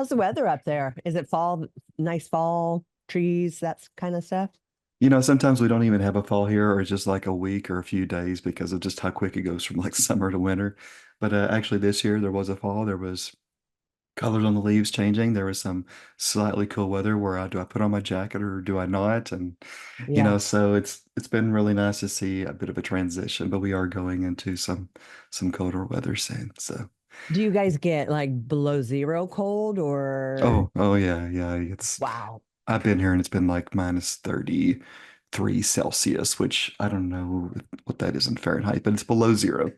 How's the weather up there? Is it fall, nice fall, trees, that's kind of stuff? Sometimes we don't even have a fall here, or it's just like a week or a few days because of just how quick it goes from like summer to winter. But actually, this year there was a fall. There was colors on the leaves changing. There was some slightly cool weather where do I put on my jacket or do I not? And Yeah. so it's been really nice to see a bit of a transition. But we are going into some colder weather soon. So Do you guys get like below zero cold or oh yeah, yeah. It's wow? I've been here and it's been like minus 33 Celsius, which I don't know what that is in Fahrenheit, but it's below zero.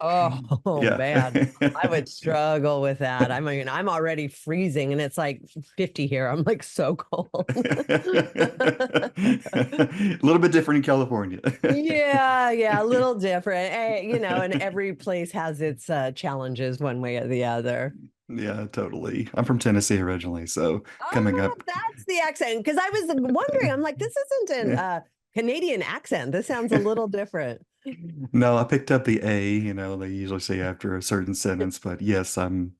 Oh, Yeah. man. I would struggle with that. I mean, I'm already freezing and it's like 50 here. I'm like so cold. A little bit different in California. Yeah, yeah, a little different. And every place has its challenges one way or the other. Yeah, totally. I'm from Tennessee originally, so coming Oh, up. that's the accent. Because I was wondering, I'm like, this isn't an Canadian accent. This sounds a little different. No, I picked up the A, they usually say after a certain sentence, but yes, I'm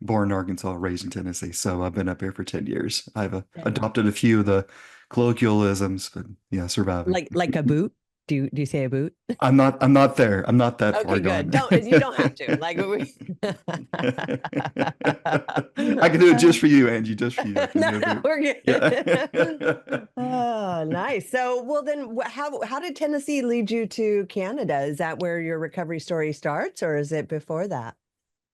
born in Arkansas, raised in Tennessee, so I've been up here for 10 years. I've Dang. adopted a few of the colloquialisms, but yeah, surviving. Like a boot? Do you say a boot? I'm not there. I'm not that far Okay, good. gone. You don't have to. Like we I can do it just for you, Angie, just for you. I can No, do no, it. we're Yeah. good. Oh, nice. So, well, then, how did Tennessee lead you to Canada? Is that where your recovery story starts, or is it before that?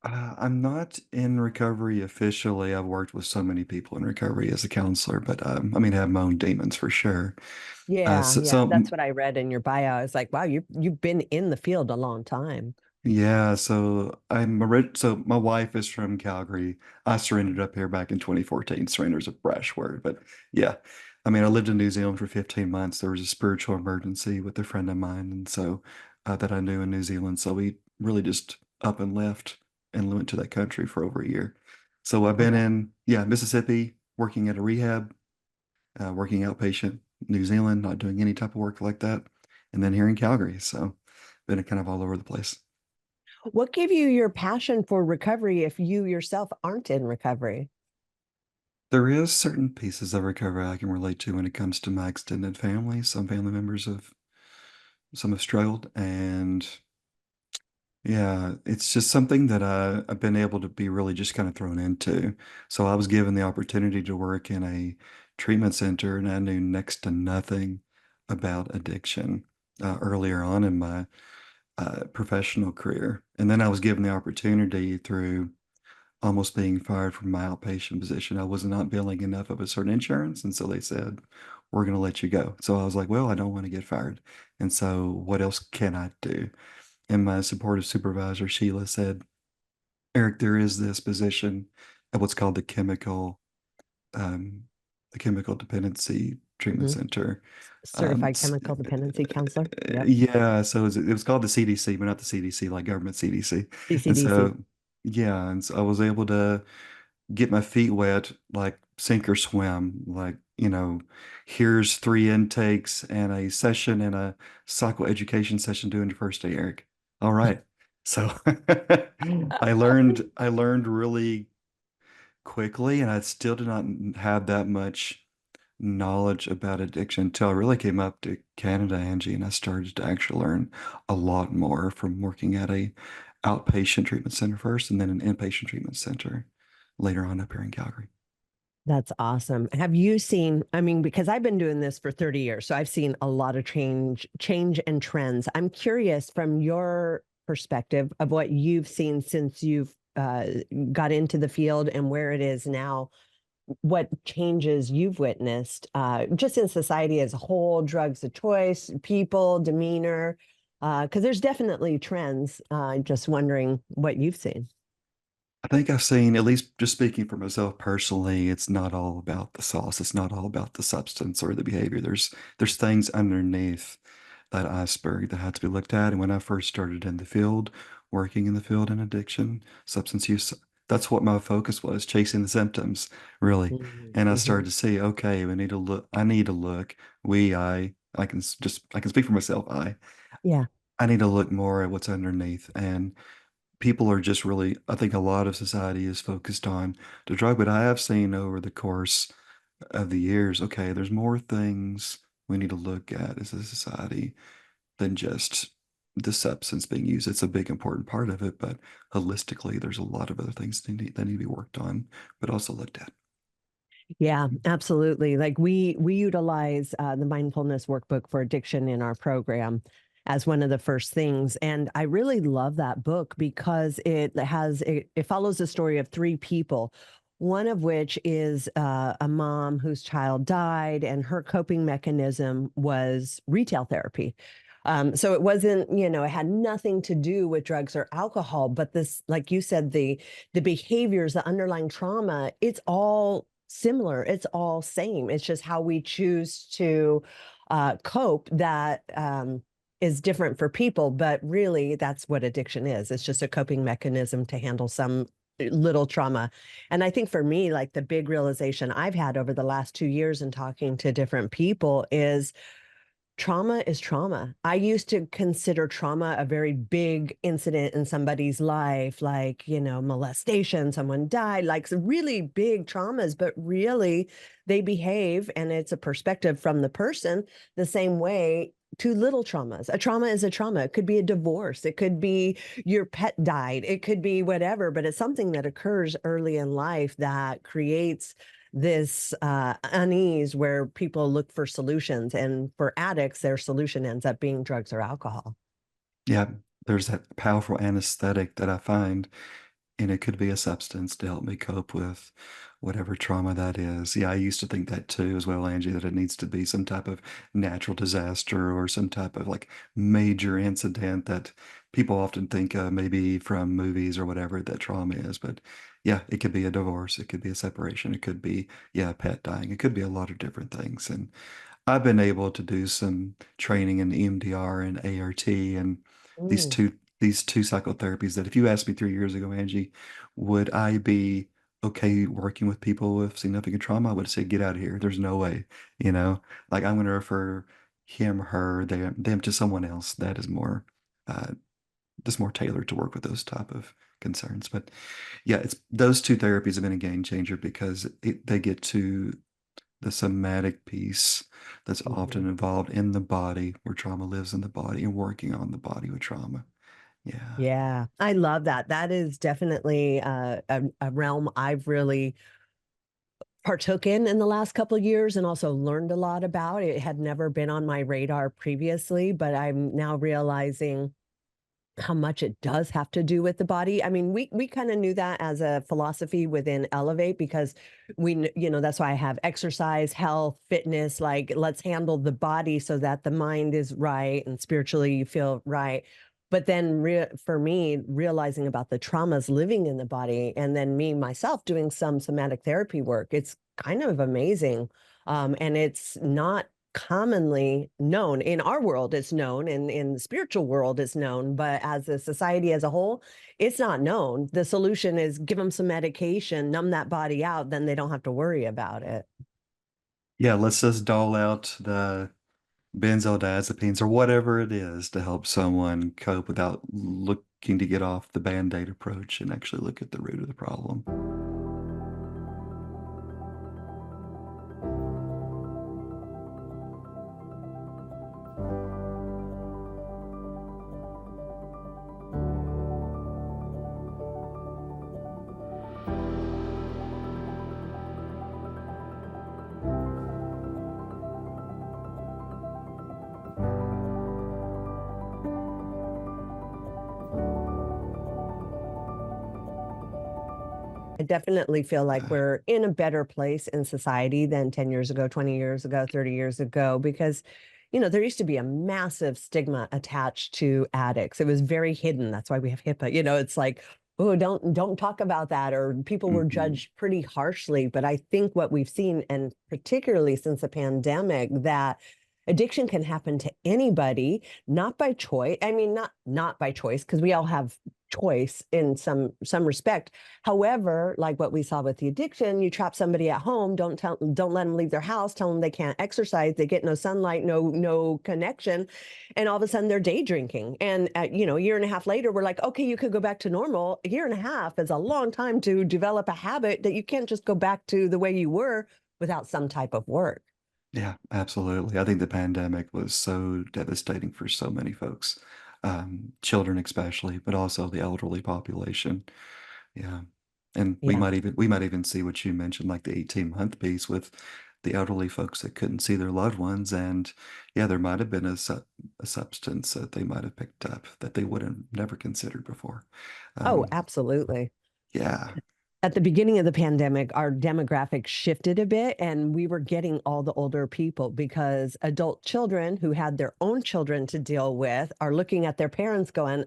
I'm not in recovery officially. I've worked with so many people in recovery as a counselor, but I mean, I have my own demons for sure. Yeah, So, yeah, so that's what I read in your bio. I was like, wow, you've been in the field a long time. yeah, so my wife is from Calgary. I surrendered up here back in 2014. Surrender is a brash word, but yeah. I mean, I lived in New Zealand for 15 months. There was a spiritual emergency with a friend of mine, and so that I knew in New Zealand. So we really just up and left and went to that country for over a year. So I've been Okay. in, yeah, Mississippi, working at a rehab, working outpatient, New Zealand, not doing any type of work like that, and then here in Calgary. So been kind of all over the place. What gave you your passion for recovery if you yourself aren't in recovery? There is certain pieces of recovery I can relate to when it comes to my extended family. Some family members some have struggled, and yeah, it's just something that I've been able to be really just kind of thrown into. So I was given the opportunity to work in a treatment center, and I knew next to nothing about addiction earlier on in my professional career. And then I was given the opportunity through almost being fired from my outpatient position. I was not billing enough of a certain insurance. And so they said, we're going to let you go. So I was like, well, I don't want to get fired. And so what else can I do? And my supportive supervisor, Sheila, said, Eric, there is this position at what's called um, the chemical dependency treatment Mhm. center. Certified chemical dependency counselor. Yep. Yeah, so it was called the CDC, but not the CDC, like government CDC. And CCDC. so, yeah, and so I was able to get my feet wet, like sink or swim. Like, here's 3 intakes and a session and a psychoeducation session doing your first day, Eric. All right. So I learned really quickly, and I still did not have that much knowledge about addiction until I really came up to Canada, Angie, and I started to actually learn a lot more from working at a outpatient treatment center first and then an inpatient treatment center later on up here in Calgary. That's awesome. Have you seen, I mean, because I've been doing this for 30 years, so I've seen a lot of change and trends. I'm curious from your perspective of what you've seen since you've got into the field and where it is now, what changes you've witnessed just in society as a whole, drugs of choice, people, demeanor, because there's definitely trends. Just wondering what you've seen. I think I've seen, at least just speaking for myself personally, it's not all about the sauce. It's not all about the substance or the behavior. There's things underneath that iceberg that had to be looked at. And when I first started in the field, working in the field in addiction, substance use, that's what my focus was, chasing the symptoms, really. And I Mm-hmm. started to see, okay, we need to look, I need to look, I can speak for myself. I Yeah. I need to look more at what's underneath. And people are just really, I think a lot of society is focused on the drug, but I have seen over the course of the years, okay, there's more things we need to look at as a society than just the substance being used. It's a big important part of it, but holistically, there's a lot of other things that need to be worked on, but also looked at. Yeah, absolutely. Like we utilize the mindfulness workbook for addiction in our program as one of the first things, and I really love that book because it follows the story of three people. One of which is a mom whose child died, and her coping mechanism was retail therapy. So it wasn't, it had nothing to do with drugs or alcohol, but this, like you said, the behaviors, the underlying trauma, it's all similar. It's all same. It's just how we choose to cope that is different for people. But really, that's what addiction is. It's just a coping mechanism to handle some little trauma. And I think for me, like the big realization I've had over the last 2 years in talking to different people is trauma is trauma. I used to consider trauma a very big incident in somebody's life, like, molestation, someone died, like some really big traumas, but really they behave, and it's a perspective from the person, the same way to little traumas. A trauma is a trauma. It could be a divorce. It could be your pet died. It could be whatever, but it's something that occurs early in life that creates this unease where people look for solutions. And for addicts, their solution ends up being drugs or alcohol. Yeah, there's that powerful anesthetic that I find, and it could be a substance to help me cope with whatever trauma that is. Yeah, I used to think that too, as well, Angie, that it needs to be some type of natural disaster or some type of like major incident that people often think maybe from movies or whatever that trauma is. But yeah, it could be a divorce, it could be a separation, it could be, yeah, a pet dying, it could be a lot of different things. And I've been able to do some training in EMDR and ART and these Mm, two these two psychotherapies that if you asked me 3 years ago, Angie, would I be okay working with people with significant trauma? I would say, get out of here. There's no way, you know, like I'm going to refer him, her, them to someone else that is more, uh, just more tailored to work with those type of concerns. But yeah, it's those two therapies have been a game changer because they get to the somatic piece that's mhm. often involved in the body, where trauma lives in the body and working on the body with trauma. Yeah. Yeah, I love that. That is definitely a realm I've really partook in the last couple of years and also learned a lot about. It had never been on my radar previously, but I'm now realizing how much it does have to do with the body. I mean, we kind of knew that as a philosophy within Elevate because that's why I have exercise, health, fitness, like let's handle the body so that the mind is right and spiritually you feel right. But then for me, realizing about the traumas living in the body and then me myself doing some somatic therapy work, it's kind of amazing. And it's not commonly known in our world. It's known, and in the spiritual world it's known, but as a society as a whole, it's not known. The solution is give them some medication, numb that body out, then they don't have to worry about it. Yeah, let's just dole out the benzodiazepines or whatever it is to help someone cope without looking to get off the band-aid approach and actually look at the root of the problem. I definitely feel like we're in a better place in society than 10 years ago, 20 years ago, 30 years ago, because, there used to be a massive stigma attached to addicts. It was very hidden. That's why we have HIPAA. It's like, oh, don't talk about that. Or people were Mhm. judged pretty harshly. But I think what we've seen, and particularly since the pandemic, that addiction can happen to anybody, not by choice. I mean, not by choice, because we all have choice in some respect. However, like what we saw with the addiction, you trap somebody at home, don't let them leave their house, tell them they can't exercise, they get no sunlight, no connection, and all of a sudden they're day drinking. And a year and a half later, we're like, okay, you could go back to normal. A year and a half is a long time to develop a habit that you can't just go back to the way you were without some type of work. Yeah, absolutely. I think the pandemic was so devastating for so many folks, children especially, but also the elderly population. Yeah. And Yeah. we might even see what you mentioned, like the 18-month piece with the elderly folks that couldn't see their loved ones. And yeah, there might have been a substance that they might have picked up that they would have never considered before. Oh, Um, absolutely. yeah. At the beginning of the pandemic, our demographic shifted a bit, and we were getting all the older people because adult children who had their own children to deal with are looking at their parents going,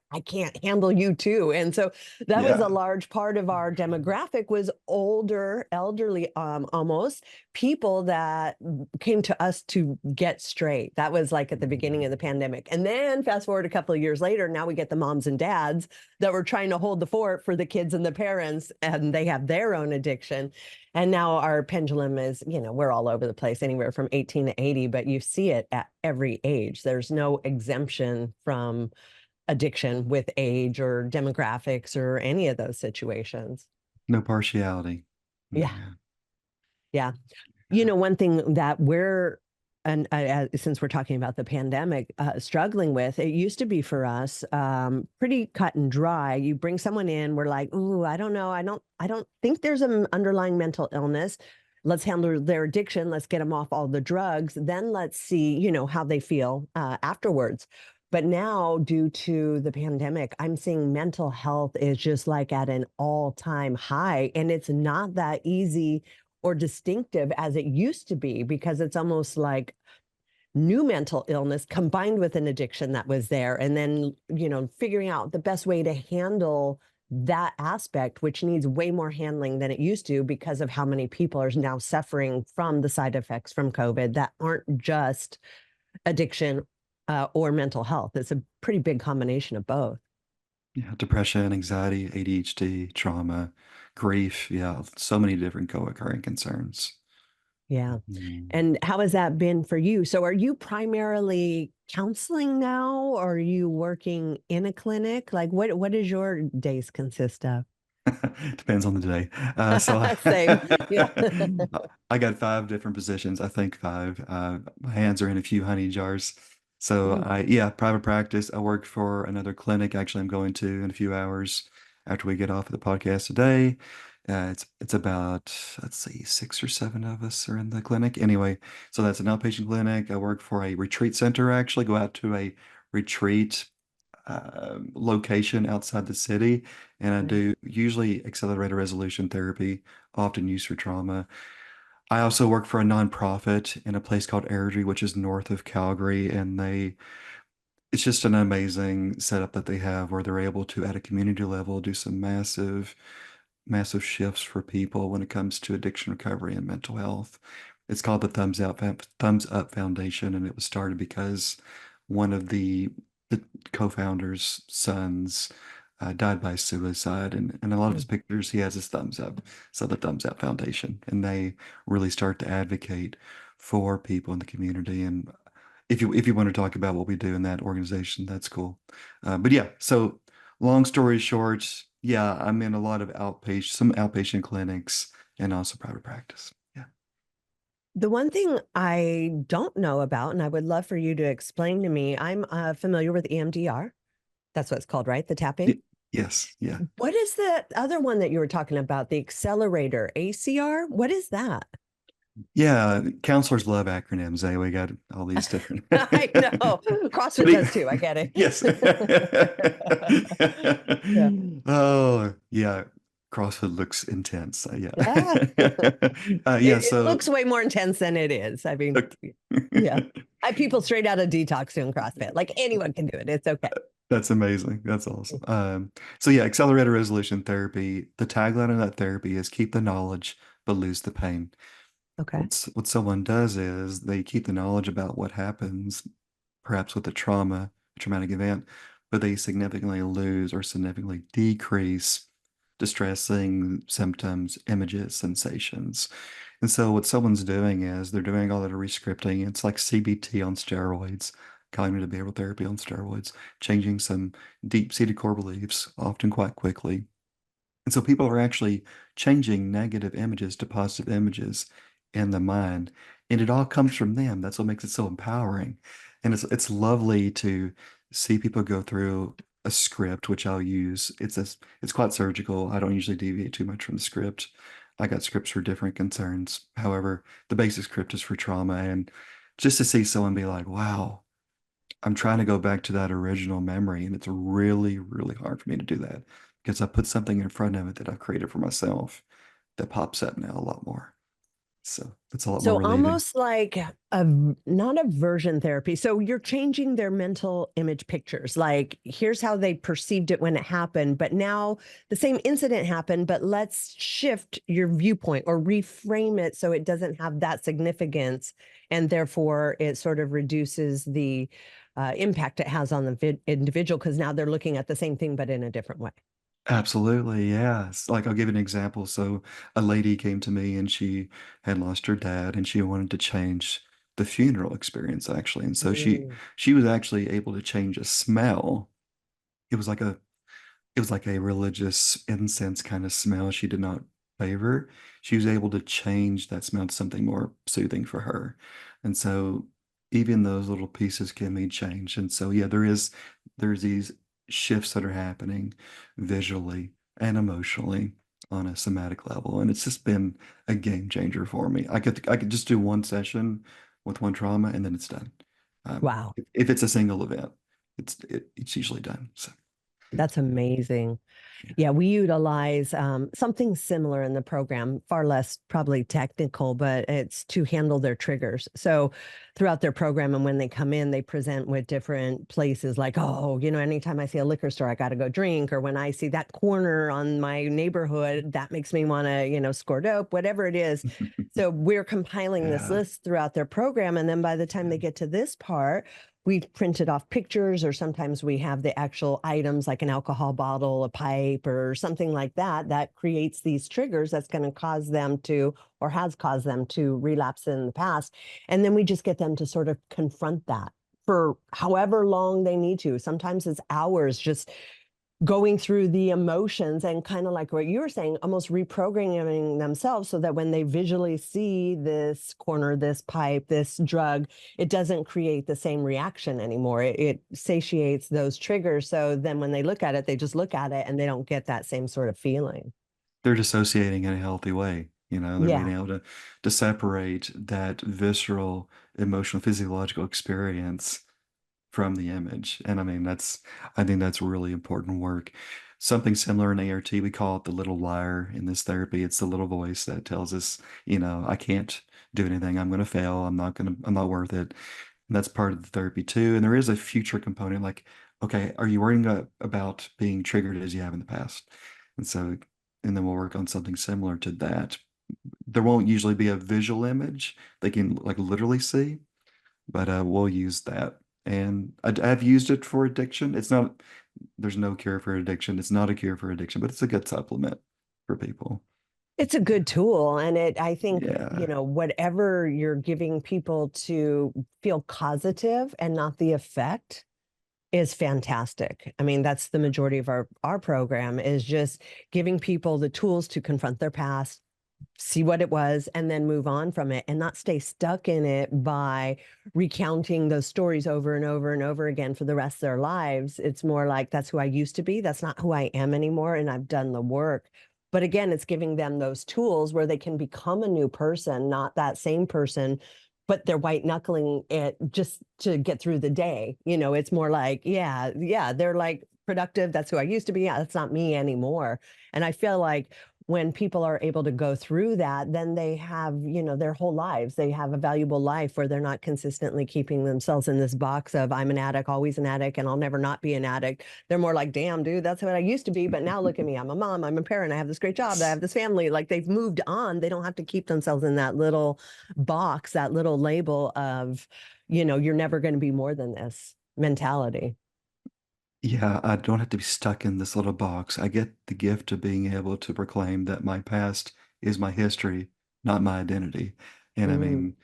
I can't handle you too. And so that was a Yeah. large part of our demographic was older, elderly, almost people that came to us to get straight. That was like at the beginning of the pandemic. And then fast forward a couple of years later, now we get the moms and dads that were trying to hold the fort for the kids and the parents, and they have their own addiction. And now our pendulum is, we're all over the place, anywhere from 18 to 80, but you see it at every age. There's no exemption from addiction with age or demographics or any of those situations. No partiality. Yeah. Yeah. Yeah. Yeah. One thing that we're, and since we're talking about the pandemic, struggling with, it used to be for us pretty cut and dry. You bring someone in, we're like, ooh, I don't know, I don't think there's an underlying mental illness. Let's handle their addiction. Let's get them off all the drugs. Then let's see, how they feel afterwards. But now, due to the pandemic, I'm seeing mental health is just like at an all-time high, and it's not that easy or distinctive as it used to be because it's almost like new mental illness combined with an addiction that was there. And then, figuring out the best way to handle that aspect, which needs way more handling than it used to because of how many people are now suffering from the side effects from COVID that aren't just addiction or mental health. It's a pretty big combination of both. Yeah. Depression, anxiety, ADHD, trauma, grief. Yeah. So many different co-occurring concerns. Yeah. Mhm. And how has that been for you? So are you primarily counseling now, or are you working in a clinic? Like what does your days consist of? Depends on the day. Same. Yeah. I got five different positions. I think five. My hands are in a few honey jars. So Mm, yeah, private practice. I work for another clinic. Actually, I'm going to in a few hours after we get off of the podcast today. It's about, let's see, six or seven of us are in the clinic. Anyway, so that's an outpatient clinic. I work for a retreat center. Actually, go out to a retreat location outside the city, and I right. do usually accelerated resolution therapy, often used for trauma. I also work for a nonprofit in a place called Airdrie, which is north of Calgary, and it's just an amazing setup that they have where they're able to, at a community level, do some massive shifts for people when it comes to addiction recovery and mental health. It's called the Thumbs Up Foundation, and it was started because one of the co-founder's sons died by suicide, and a lot of his Mm. pictures he has his thumbs up. So the Thumbs Up Foundation, and they really start to advocate for people in the community. And if you want to talk about what we do in that organization, that's cool. But yeah, so long story short, yeah, I'm in a lot of some outpatient clinics, and also private practice. Yeah. The one thing I don't know about, and I would love for you to explain to me, I'm familiar with EMDR. That's what it's called, right? The tapping. Y- yes. Yeah. What is the other one that you were talking about? The accelerator, ACR? What is that? Yeah. Counselors love acronyms. Eh? We got all these different. I know. CrossFit But does too. I get yes. it. Yeah. Oh, yeah. CrossFit looks intense. Ah. Yeah. It So. looks way more intense than it is. I mean, yeah. I have people straight out of detox doing CrossFit. Like anyone can do it. It's okay. That's amazing. That's awesome. So yeah, accelerated resolution therapy. The tagline of that therapy is keep the knowledge but lose the pain. Okay. What someone does is they keep the knowledge about what happens, perhaps with a traumatic event, but they significantly lose or significantly decrease distressing symptoms, images, sensations. And so what someone's doing is they're doing all that rescripting. It's like CBT on steroids, cognitive behavioral therapy on steroids, changing some deep-seated core beliefs, often quite quickly. And so people are actually changing negative images to positive images in the mind. And it all comes from them. That's what makes it so empowering. And it's lovely to see people go through a script, which I'll use. It's quite surgical. I don't usually deviate too much from the script. I got scripts for different concerns. However, the basic script is for trauma. And just to see someone be like, wow, I'm trying to go back to that original memory, and it's really, really hard for me to do that because I put something in front of it that I've created for myself that pops up now a lot more. So it's a lot more So relieving. almost like not a version therapy. So you're changing their mental image pictures. Like here's how they perceived it when it happened, but now the same incident happened, but let's shift your viewpoint or reframe it so it doesn't have that significance, and therefore it sort of reduces the impact it has on the individual because now they're looking at the same thing but in a different way. Absolutely, yes. Like I'll give an example. So a lady came to me and she had lost her dad and she wanted to change the funeral experience actually. And so Mm. she was actually able to change a smell. It was like a it was like a religious incense kind of smell she did not favor. She was able to change that smell to something more soothing for her. And so even those little pieces can be changed. And so yeah, there's these shifts that are happening visually and emotionally on a somatic level. And it's just been a game changer for me. I could just do one session with one trauma and then it's done. Wow. If it's a single event, it's usually done. So That's amazing. yeah. Yeah, we utilize something similar in the program, far less probably technical, but it's to handle their triggers. So throughout their program and when they come in, they present with different places like, oh, anytime I see a liquor store, I got to go drink. Or when I see that corner on my neighborhood, that makes me want to, score dope, whatever it is. So we're compiling this Yeah. list throughout their program. And then by the time Yeah. they get to this part, we've printed off pictures, or sometimes we have the actual items like an alcohol bottle, a pipe, or something like that, that creates these triggers that's going to cause them to, or has caused them to relapse in the past. And then we just get them to sort of confront that for however long they need to. Sometimes it's hours, just going through the emotions and kind of like what you were saying, almost reprogramming themselves so that when they visually see this corner, this pipe, this drug, it doesn't create the same reaction anymore. It satiates those triggers. So then when they look at it, they just look at it and they don't get that same sort of feeling. They're dissociating in a healthy way. They're being Yeah. able to separate that visceral, emotional, physiological experience from the image. And I mean, I think that's really important work. Something similar in ART, we call it the little liar in this therapy. It's the little voice that tells us, I can't do anything. I'm going to fail. I'm not worth it. And that's part of the therapy too. And there is a future component like, okay, are you worrying about being triggered as you have in the past? And so, and then we'll work on something similar to that. There won't usually be a visual image they can like literally see, but we'll use that. And I've used it for addiction. There's no cure for addiction. It's not a cure for addiction, but it's a good supplement for people. It's a good tool. And I think, Yeah. whatever you're giving people to feel causative and not the effect is fantastic. I mean, that's the majority of our program is just giving people the tools to confront their past, see what it was, and then move on from it and not stay stuck in it by recounting those stories over and over and over again for the rest of their lives. It's more like that's who I used to be. That's not who I am anymore. And I've done the work. But again, it's giving them those tools where they can become a new person, not that same person, but they're white knuckling it just to get through the day. It's more like, yeah, they're like productive. That's who I used to be. Yeah, that's not me anymore. And I feel like when people are able to go through that, then they have, their whole lives. They have a valuable life where they're not consistently keeping themselves in this box of I'm an addict, always an addict, and I'll never not be an addict. They're more like, damn, dude, that's what I used to be. But now look at me. I'm a mom. I'm a parent. I have this great job. I have this family. Like they've moved on. They don't have to keep themselves in that little box, that little label of, you're never going to be more than this mentality. Yeah, I don't have to be stuck in this little box. I get the gift of being able to proclaim that my past is my history, not my identity. And I Mm, mean,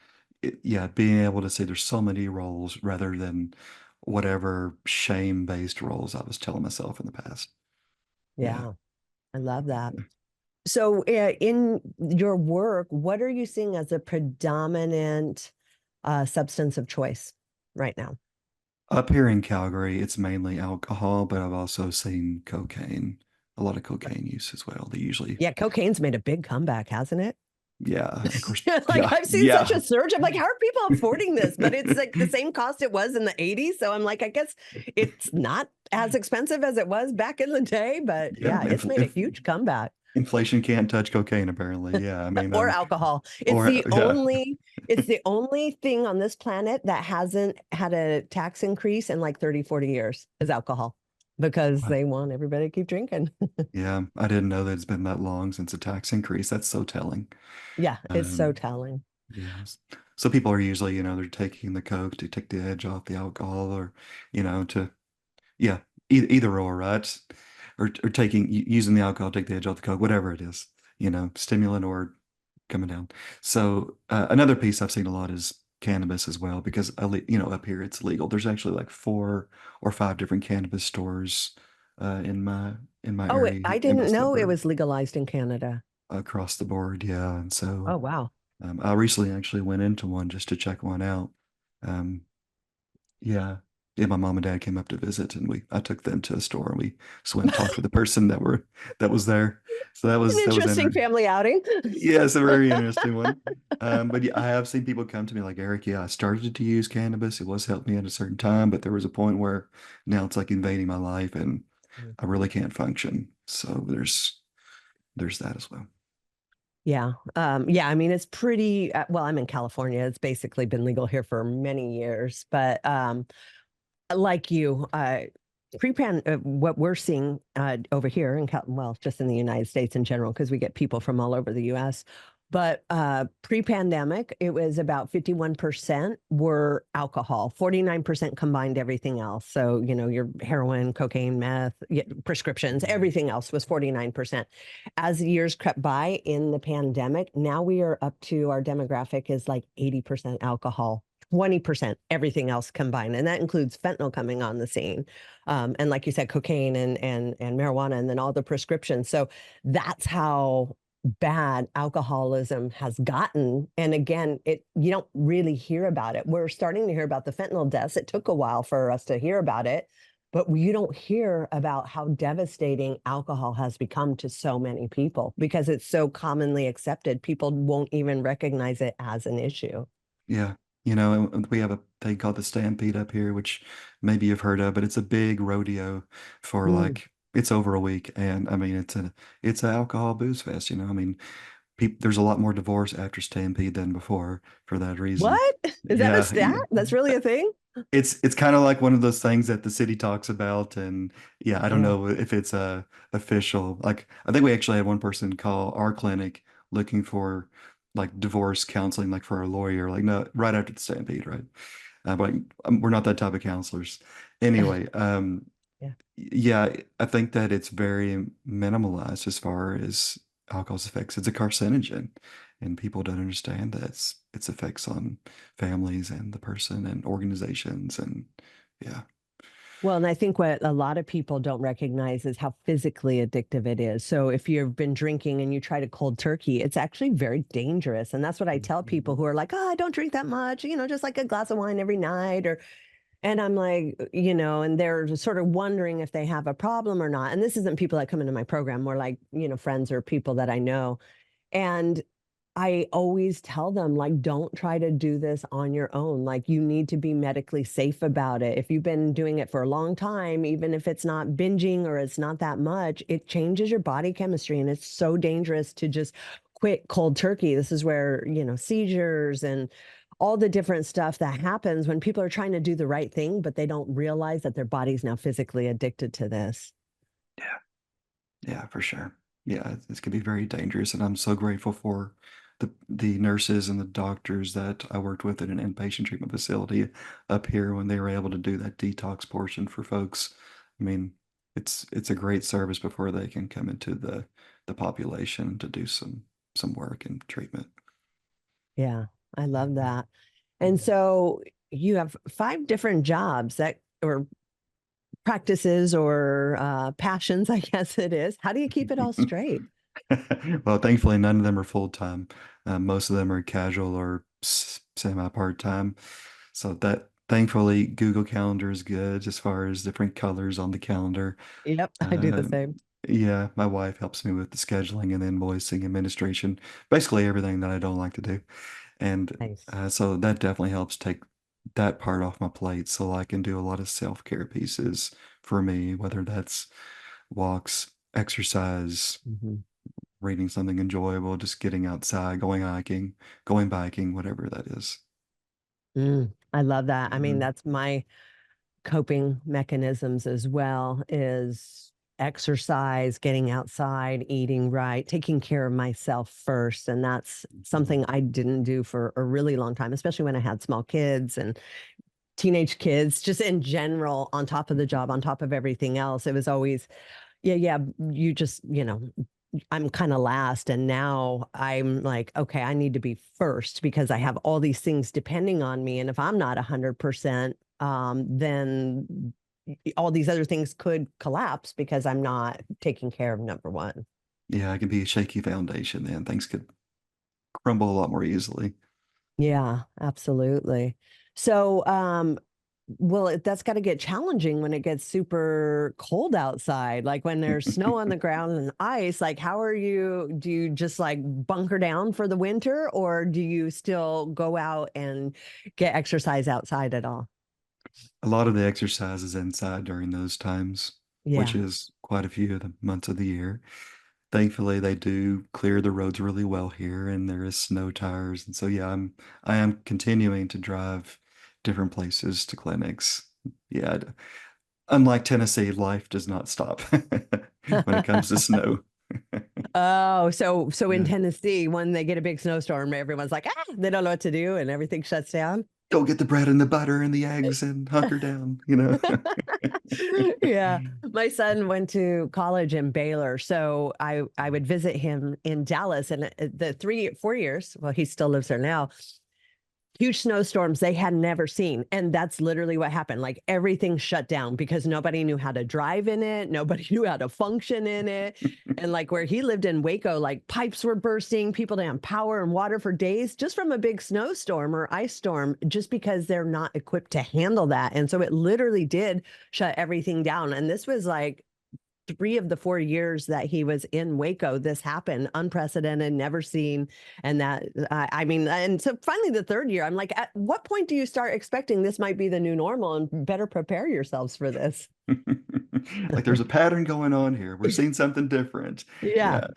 yeah, being able to say there's so many roles rather than whatever shame-based roles I was telling myself in the past. Yeah. yeah, I love that. So, in your work, what are you seeing as a predominant substance of choice right now? Up here in Calgary, it's mainly alcohol, but I've also seen cocaine, a lot of cocaine use as well. They usually, Yeah, cocaine's made a big comeback, hasn't it? yeah, of course, Like yeah, I've seen such yeah. a surge. I'm like, how are people affording this? But it's like the same cost it was in the 80s. So I'm like, I guess it's not as expensive as it was back in the day. But Yeah, yeah, it's made a huge comeback. inflation can't touch cocaine apparently. Yeah, I mean, Or alcohol. It's or the yeah, only it's the only thing on this planet that hasn't had a tax increase in like 30, 40 years is alcohol because Wow. they want everybody to keep drinking. Yeah, I didn't know that it's been that long since a tax increase. That's so telling. Yeah, it's so Um, telling. yes. So people are usually, they're taking the coke to take the edge off the alcohol, or, to yeah, either or, right? Or taking using the alcohol to take the edge off the coke, whatever it is, stimulant or coming down. So another piece I've seen a lot is cannabis as well, because up here it's legal. There's actually like 4 or 5 different cannabis stores in my Oh, area I in didn't my know it suburb was legalized in Canada. across the board. Yeah, and so Oh, wow. I recently actually went into one just to check one out. Um, yeah. Yeah, my mom and dad came up to visit, and I took them to a store, and we just went and talked to the person that was there. So that An was interesting interesting. family outing. Yeah, it's a very interesting one. But yeah, I have seen people come to me like, Eric, yeah, I started to use cannabis. It was helping me at a certain time, but there was a point where now it's like invading my life, and I Mhm. really can't function. So there's that as well. Yeah. Yeah. I mean, it's pretty, well, I'm in California. It's basically been legal here for many years, but like you, what we're seeing over here in well, just in the United States in general, because we get people from all over the U.S. But pre-pandemic, it was about 51% were alcohol, 49% combined everything else. So your heroin, cocaine, meth, prescriptions, everything else was 49%. As the years crept by in the pandemic, now we are up to our demographic is like 80% alcohol. 20% everything else combined, and that includes fentanyl coming on the scene, and like you said, cocaine and marijuana, and then all the prescriptions. So that's how bad alcoholism has gotten. And again, you don't really hear about it. We're starting to hear about the fentanyl deaths. It took a while for us to hear about it, but you don't hear about how devastating alcohol has become to so many people because it's so commonly accepted. People won't even recognize it as an issue. Yeah. And we have a thing called the Stampede up here, which maybe you've heard of, but it's a big rodeo for Mm. like it's over a week, and I mean it's an alcohol booze fest. I mean, there's a lot more divorce after Stampede than before for that reason. What? Is that a Yeah, stat? That's really a thing? it's kind of like one of those things that the city talks about, and yeah, I don't Yeah. know if it's official. Like I think we actually had one person call our clinic looking for like divorce counseling, like for a lawyer, like no, right after the Stampede, right? But we're not that type of counselors. Anyway, Yeah. yeah, I think that it's very minimalized as far as alcohol's effects. It's a carcinogen, and people don't understand that its effects on families and the person and organizations, and yeah, Well, and I think what a lot of people don't recognize is how physically addictive it is. So if you've been drinking and you try to cold turkey, it's actually very dangerous. And that's what I tell people who are like, oh, I don't drink that much, just like a glass of wine every night. And I'm like, and they're sort of wondering if they have a problem or not. And this isn't people that come into my program, more like, friends or people that I know. And I always tell them, like, don't try to do this on your own. Like, you need to be medically safe about it. If you've been doing it for a long time, even if it's not binging or it's not that much, it changes your body chemistry. And it's so dangerous to just quit cold turkey. This is where, seizures and all the different stuff that happens when people are trying to do the right thing, but they don't realize that their body's now physically addicted to this. Yeah. Yeah, for sure. Yeah, this could be very dangerous, and I'm so grateful for the nurses and the doctors that I worked with at an inpatient treatment facility up here when they were able to do that detox portion for folks. I mean, it's a great service before they can come into the population to do some work and treatment. Yeah, I love Mhm. that. And Yeah. so you have five different jobs that or practices or passions, I guess it is. How do you keep it all straight? Well, thankfully, none of them are full time. Most of them are casual or semi part time. So that thankfully, Google Calendar is good as far as different colors on the calendar. Yep, I do the Uh, same. yeah, my wife helps me with the scheduling and invoicing, administration, basically everything that I don't like to do. And Nice. so that definitely helps take that part off my plate so I can do a lot of self care pieces for me, whether that's walks, exercise, Mhm. reading something enjoyable, just getting outside, going hiking, going biking, whatever that is. I love that. I mean, Mhm. that's my coping mechanisms as well is exercise, getting outside, eating right, taking care of myself first. And that's Mhm. something I didn't do for a really long time, especially when I had small kids and teenage kids, just in general, on top of the job, on top of everything else. It was always, yeah, yeah, you just, I'm kind of last. And now I'm like, okay, I need to be first because I have all these things depending on me. And if I'm not 100%, then all these other things could collapse because I'm not taking care of number one. Yeah, it can be a shaky foundation, then things could crumble a lot more easily. Yeah, absolutely. So, that's got to get challenging when it gets super cold outside, like when there's snow on the ground and ice. Like, do you just like bunker down for the winter, or do you still go out and get exercise outside at all? A lot of the exercise is inside during those times, which Yeah. is quite a few of the months of the year. Thankfully, they do clear the roads really well here, and there is snow tires, and so yeah, I am continuing to drive different places to clinics. Yeah, unlike Tennessee, life does not stop when it comes to snow. Oh, so in Yeah. Tennessee, when they get a big snowstorm, everyone's like, they don't know what to do and everything shuts down. Go get the bread and the butter and the eggs and hunker down, you know? Yeah. My son went to college in Baylor, so I would visit him in Dallas, and the 4 years, well, he still lives there now, huge snowstorms they had never seen. And that's literally what happened. Like everything shut down because nobody knew how to drive in it, nobody knew how to function in it. And like where he lived in Waco, like pipes were bursting, people didn't have power and water for days just from a big snowstorm or ice storm, just because they're not equipped to handle that. And so it literally did shut everything down. And this was like 3 of the 4 years that he was in Waco, this happened, unprecedented, never seen. And that, I mean, and so finally the third year, I'm like, at what point do you start expecting this might be the new normal and better prepare yourselves for this? Like there's a pattern going on here. We're seeing something different. Yeah, Yeah,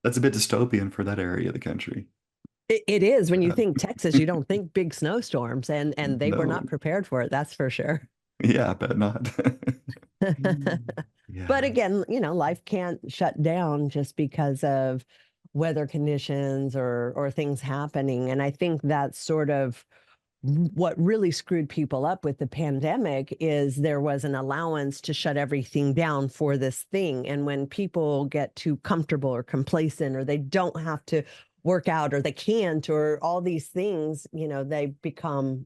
that's a bit dystopian for that area of the country. it is. When you Uh, think Texas, you don't think big snowstorms, and they were not no. prepared for it. That's for sure. Yeah, I bet not. But Yeah. again, life can't shut down just because of weather conditions or things happening. And I think that's sort of what really screwed people up with the pandemic is there was an allowance to shut everything down for this thing. And when people get too comfortable or complacent, or they don't have to work out, or they can't, or all these things, they become,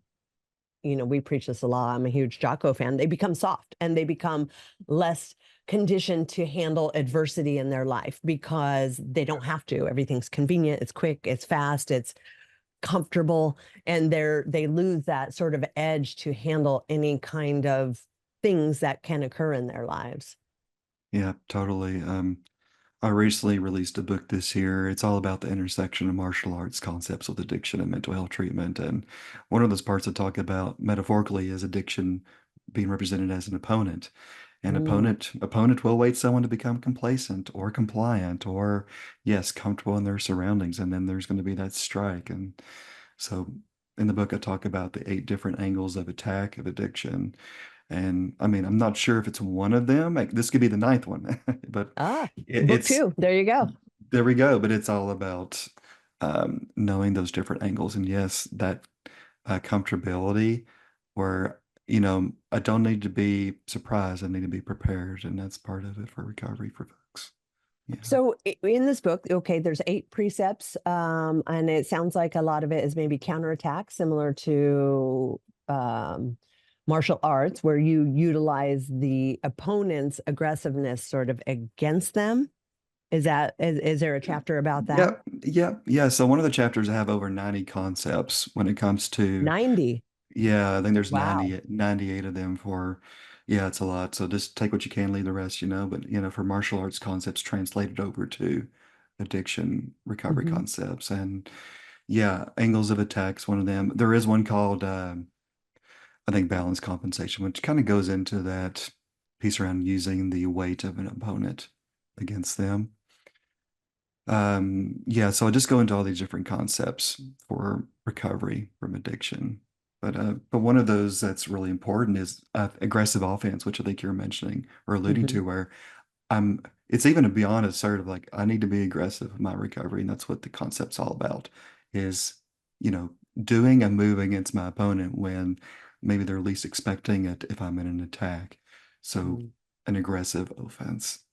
we preach this a lot. I'm a huge Jocko fan. They become soft and they become less conditioned to handle adversity in their life because they don't have to. Everything's convenient, it's quick, it's fast, it's comfortable, and they lose that sort of edge to handle any kind of things that can occur in their lives. Yeah, totally. I recently released a book this year. It's all about the intersection of martial arts concepts with addiction and mental health treatment. And one of those parts I talk about metaphorically is addiction being represented as an opponent. An Mm. opponent will wait someone to become complacent or compliant or, yes, comfortable in their surroundings. And then there's going to be that strike. And so in the book, I talk about the 8 different angles of attack of addiction. And I mean, I'm not sure if it's one of them. Like, this could be the ninth one, but Ah, book it's two. There you go. there we go. But it's all about knowing those different angles. And yes, that comfortability where, I don't need to be surprised. I need to be prepared. And that's part of it for recovery for folks. Yeah. So in this book, okay, there's 8 precepts, and it sounds like a lot of it is maybe counterattack, similar to um, martial arts, where you utilize the opponent's aggressiveness sort of against them. Is there a chapter about that? Yep. Yep. Yeah. So one of the chapters have over 90 concepts when it comes to. 90. Yeah, I think there's Wow. 98 of them for, yeah, it's a lot. So just take what you can, leave the rest, but, for martial arts concepts translated over to addiction recovery Hmm. concepts. And yeah, angles of attacks, one of them. There is one called, I think, balance compensation, which kind of goes into that piece around using the weight of an opponent against them. Yeah, so I just go into all these different concepts for recovery from addiction. But one of those that's really important is aggressive offense, which I think you're mentioning or alluding Hmm. to, where I'm it's even beyond a sort of like I need to be aggressive in my recovery, and that's what the concept's all about, is, you know, doing a move against my opponent when maybe they're least expecting it if I'm in an attack. So Mm. an aggressive offense,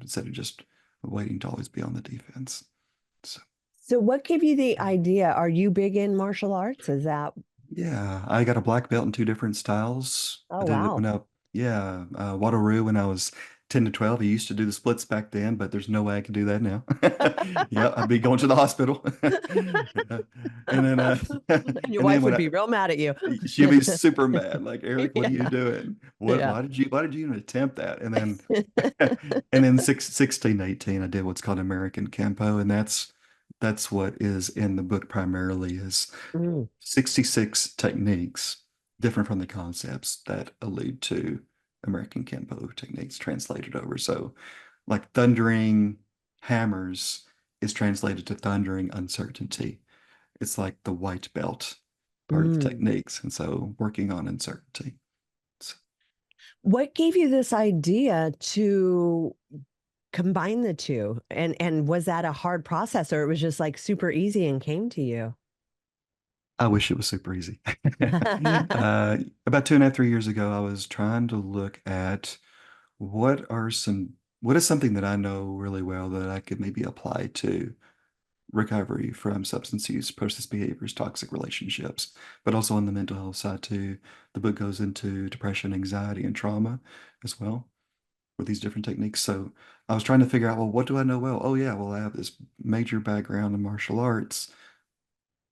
instead of just waiting to always be on the defense. So So what gave you the idea? Are you big in martial arts? Is that, yeah, I got a black belt in 2 different styles. oh, I did it wow. when Wateroo when I was 10 to 12. I used to do the splits back then, but there's no way I can do that now. Yeah, I'd be going to the hospital. And then, And your and then wife would be real mad at you. she'd be super mad. Like, Eric, what are you Yeah. doing? What, Yeah. why did you even attempt that? And then 16, 18, I did what's called American Kempo. And that's what is in the book primarily is Mm. 66 techniques different from the concepts that allude to American Kempo techniques translated over. So, like thundering hammers is translated to thundering uncertainty. It's like the white belt part of the Mm. techniques. And so, working on uncertainty. So, What gave you this idea to combine the two? And was that a hard process, or it was just like super easy and came to you? I wish it was super easy. About 2.5, 3 years ago, I was trying to look at what is something that I know really well that I could maybe apply to recovery from substance use, process behaviors, toxic relationships, but also on the mental health side too. The book goes into depression, anxiety, and trauma as well with these different techniques. So I was trying to figure out, well, what do I know well? Oh yeah, well, I have this major background in martial arts.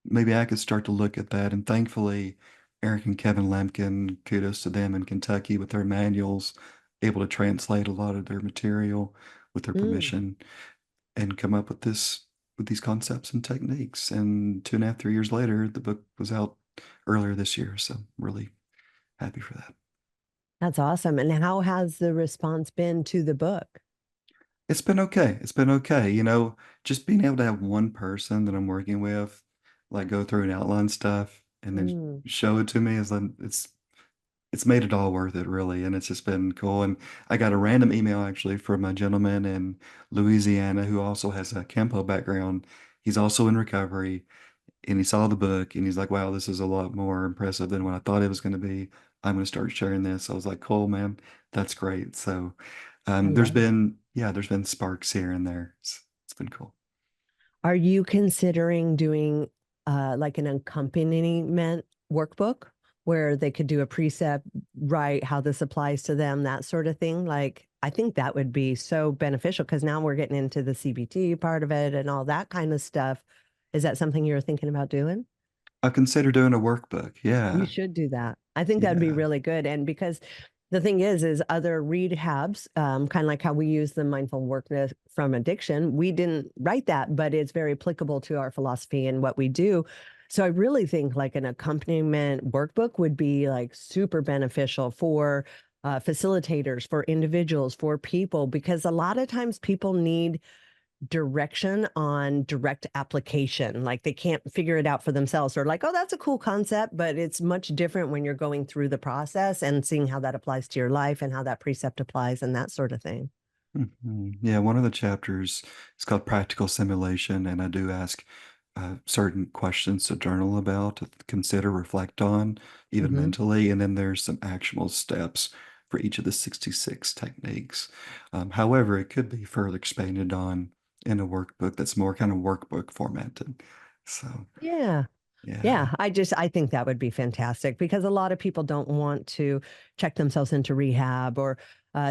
Maybe I could start to look at that. And thankfully, Eric and Kevin Lemkin, kudos to them in Kentucky with their manuals, able to translate a lot of their material with their Mm, permission and come up with these concepts and techniques. And 2.5, 3 years later, the book was out earlier this year. So I'm really happy for that. that's awesome. And how has the response been to the book? It's been okay. It's been okay. Just being able to have one person that I'm working with, like go through and outline stuff and then Mm, show it to me is then it's made it all worth it, really. And it's just been cool. And I got a random email actually from a gentleman in Louisiana who also has a Kempo background. He's also in recovery and he saw the book and he's like, wow, this is a lot more impressive than what I thought it was going to be. I'm going to start sharing this. I was like, cool, man. That's great. So, I love it. there's been sparks here and there. It's been cool. Are you considering doing like an accompaniment workbook where they could do a precept, write how this applies to them, that sort of thing? Like, I think that would be so beneficial because now we're getting into the CBT part of it and all that kind of stuff. Is that something you're thinking about doing? I consider doing a workbook. You Yeah. should do that. I think that would be Yeah. really good. And because The thing is other rehabs, kind of like how we use the mindful work from addiction. We didn't write that, but it's very applicable to our philosophy and what we do. So I really think like an accompaniment workbook would be like super beneficial for facilitators, for individuals, for people, because a lot of times people need direction on direct application. Like they can't figure it out for themselves. Or like, oh, that's a cool concept, but it's much different when you're going through the process and seeing how that applies to your life and how that precept applies and that sort of thing. Yeah, one of the chapters is called Practical Simulation, and I do ask certain questions to journal about, to consider, reflect on, even Hmm. mentally. And then there's some actionable steps for each of the 66 techniques. However, it could be further expanded on in a workbook that's more kind of workbook formatted. So, Yeah. yeah, Yeah, I think that would be fantastic because a lot of people don't want to check themselves into rehab or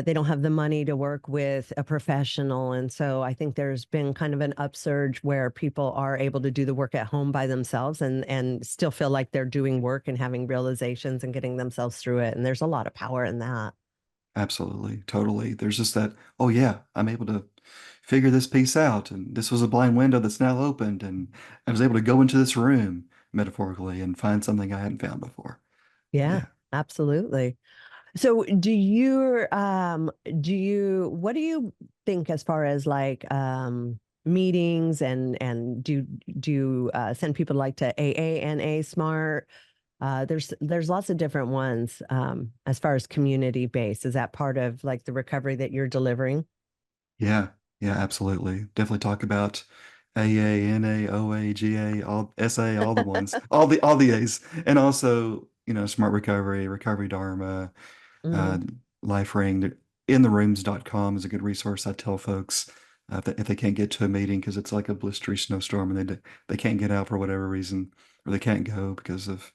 they don't have the money to work with a professional. And so I think there's been kind of an upsurge where people are able to do the work at home by themselves and still feel like they're doing work and having realizations and getting themselves through it. And there's a lot of power in that. absolutely, totally. There's just that, oh, yeah, I'm able to figure this piece out. And this was a blind window that's now opened. And I was able to go into this room metaphorically and find something I hadn't found before. Yeah, Yeah. absolutely. So do you what do you think as far as like meetings and do you send people like to AA, NA, SMART? There's lots of different ones as far as community based. Is that part of like the recovery that you're delivering? Yeah. Yeah, absolutely. Definitely talk about AA, NA, OA, GA, all SA, all the ones, all the A's. And also, Smart Recovery, Recovery Dharma, Mm, uh, Life Ring. InTheRooms.com is a good resource. I tell folks if they can't get to a meeting because it's like a blistery snowstorm and they can't get out for whatever reason, or they can't go because of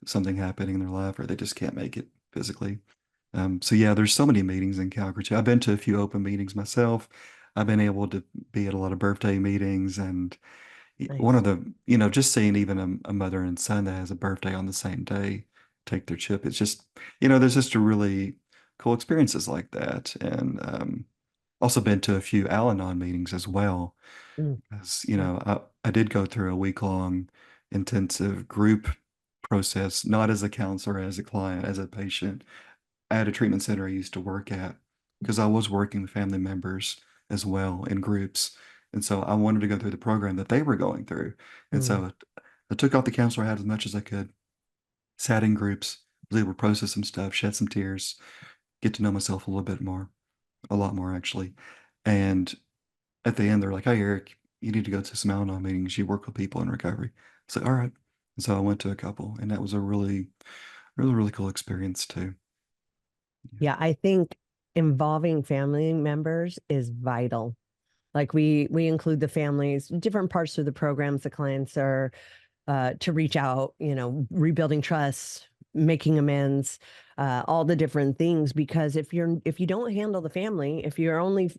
something happening in their life, or they just can't make it physically. So yeah, there's so many meetings in Calgary too. I've been to a few open meetings myself. I've been able to be at a lot of birthday meetings, and one nice. of the, just seeing even a mother and son that has a birthday on the same day take their chip. It's just, there's just a really cool experiences like that. And also been to a few Al-Anon meetings as well. Mm, As mm, I did go through a week-long intensive group process, not as a counselor, as a client, as a patient, at a treatment center I used to work at, because I was working with family members as well in groups. And so I wanted to go through the program that they were going through. And mm. so I took off the counselor hat as much as I could, sat in groups, was able to process some stuff, shed some tears, get to know myself a little bit more, a lot more actually. And at the end, they're like, "Hey, Eric, you need to go to some Al-Anon meetings. You work with people in recovery." So, all right. And so I went to a couple, and that was a really, really, really cool experience too. Yeah. Yeah, I think involving family members is vital. Like we include the families, different parts of the programs the clients are to reach out, rebuilding trust, making amends, all the different things. Because if you don't handle the family, if you're only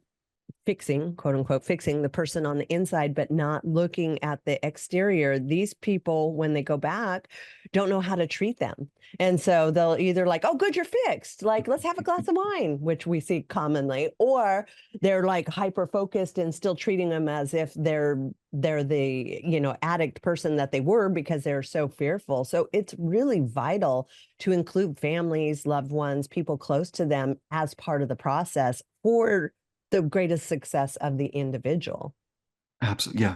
fixing, quote unquote, fixing the person on the inside, but not looking at the exterior, these people, when they go back, don't know how to treat them. And so they'll either like, oh, good, you're fixed. Like, let's have a glass of wine, which we see commonly, or they're like hyper focused and still treating them as if they're the addict person that they were because they're so fearful. So it's really vital to include families, loved ones, people close to them as part of the process for the greatest success of the individual. Absolutely. Yeah.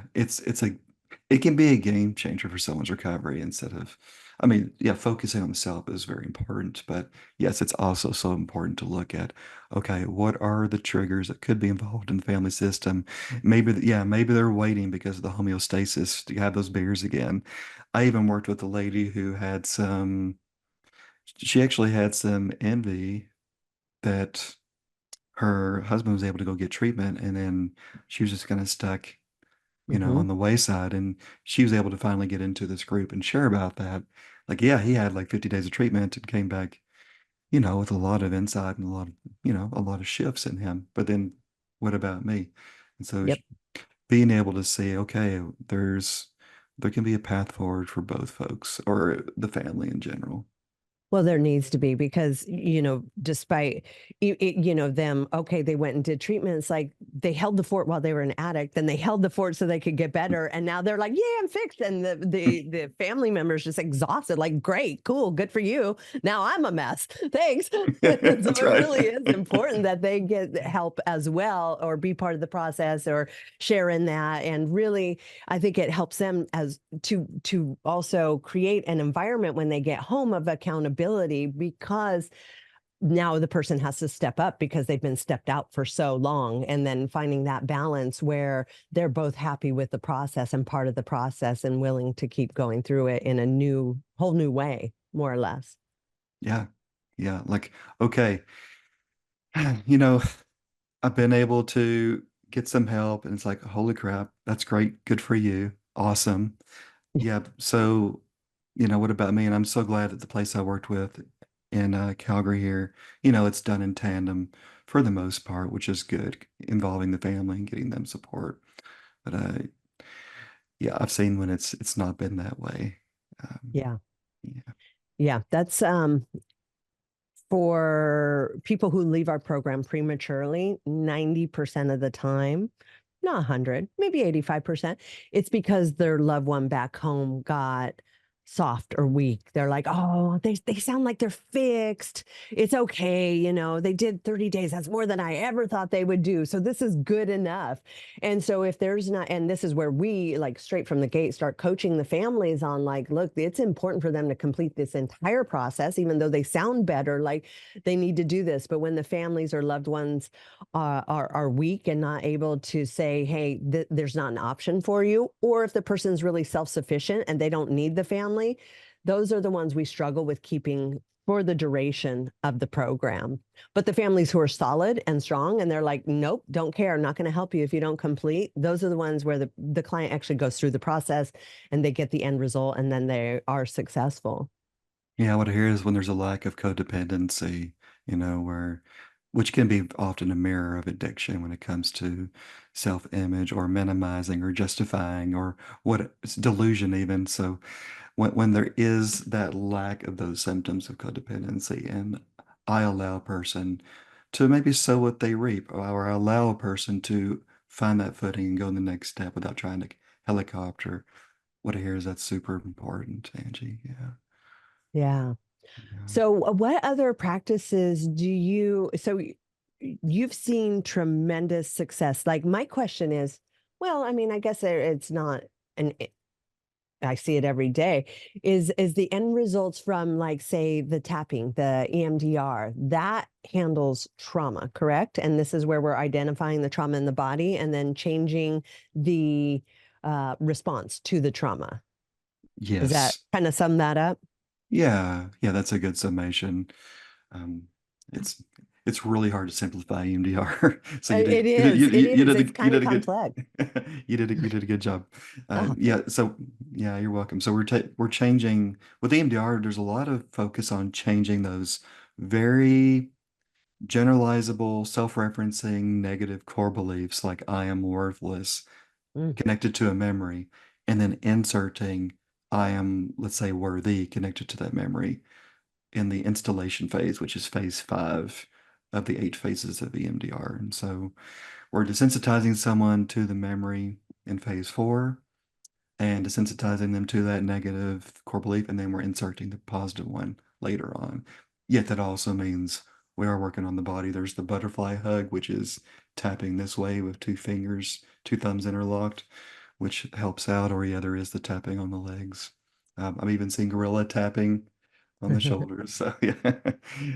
It can be a game changer for someone's recovery instead of, I mean, yeah, focusing on the self is very important, but yes, it's also so important to look at, okay, what are the triggers that could be involved in the family system? Maybe, yeah, maybe they're waiting because of the homeostasis to have those beers again. I even worked with a lady who had she actually had some envy that her husband was able to go get treatment, and then she was just kind of stuck, Mm-hmm. on the wayside. And she was able to finally get into this group and share about that. Like, yeah, he had like 50 days of treatment and came back, with a lot of insight and a lot of shifts in him. But then what about me? And so Yep. being able to say, okay, there can be a path forward for both folks or the family in general. Well, there needs to be because, despite, them, okay, they went and did treatment. It's like they held the fort while they were an addict, then they held the fort so they could get better. And now they're like, yeah, I'm fixed. And the family member's just exhausted, like, great, cool, good for you. Now I'm a mess. Thanks. So That's it right. really is important that they get help as well or be part of the process or share in that. And really, I think it helps them as to also create an environment when they get home of accountability because now the person has to step up because they've been stepped out for so long, and then finding that balance where they're both happy with the process and part of the process and willing to keep going through it in a whole new way, more or less. Yeah. Yeah. Like, okay, you know, I've been able to get some help and it's like, holy crap, that's great. Good for you. Awesome. Yeah. So, what about me? And I'm so glad that the place I worked with in Calgary here, it's done in tandem for the most part, which is good, involving the family and getting them support. But yeah, I've seen when it's not been that way. Um, Yeah. yeah. Yeah, that's for people who leave our program prematurely, 90% of the time, not 100, maybe 85%, it's because their loved one back home got soft or weak. They're like, oh, they sound like they're fixed. It's okay. They did 30 days. That's more than I ever thought they would do. So this is good enough. And so if there's not, and this is where we like straight from the gate start coaching the families on like, look, it's important for them to complete this entire process, even though they sound better, like they need to do this. But when the families or loved ones are weak and not able to say, hey, there's not an option for you, or if the person's really self-sufficient and they don't need the family, those are the ones we struggle with keeping for the duration of the program. But the families who are solid and strong and they're like, nope, don't care. I'm not going to help you if you don't complete. Those are the ones where the client actually goes through the process and they get the end result and then they are successful. Yeah, what I hear is when there's a lack of codependency, which can be often a mirror of addiction when it comes to self-image or minimizing or justifying or what it's delusion even. So when there is that lack of those symptoms of codependency, and I allow a person to maybe sow what they reap, or I allow a person to find that footing and go in the next step without trying to helicopter. What I hear is that's super important, Angie. Yeah. Yeah. Yeah. So, what other practices do you? So, you've seen tremendous success. Like, my question is, well, I mean, I guess it's not an. I see it every day. Is the end results from like say the tapping, the EMDR that handles trauma, correct? And this is where we're identifying the trauma in the body and then changing the response to the trauma. Does that Yes. kind of sum that up? Yeah. Yeah, that's a good summation. Um, it's it's really hard to simplify EMDR. So you It did you did is. you, It you, you is. did a, It's you kind of did a good complex. you did a good job. Oh, Yeah. So yeah, you're welcome. So we're changing with EMDR. There's a lot of focus on changing those very generalizable, self-referencing, negative core beliefs like I am worthless, mm. connected to a memory, and then inserting I am, let's say, worthy connected to that memory in the installation phase, which is phase 5 of the 8 phases of EMDR. And so we're desensitizing someone to the memory in phase 4 and desensitizing them to that negative core belief, and then we're inserting the positive one later on. Yet that also means we are working on the body. There's the butterfly hug, which is tapping this way with 2 fingers, 2 thumbs interlocked, which helps out. Or yeah, there is the tapping on the legs. I've even seen gorilla tapping on the shoulders. So yeah,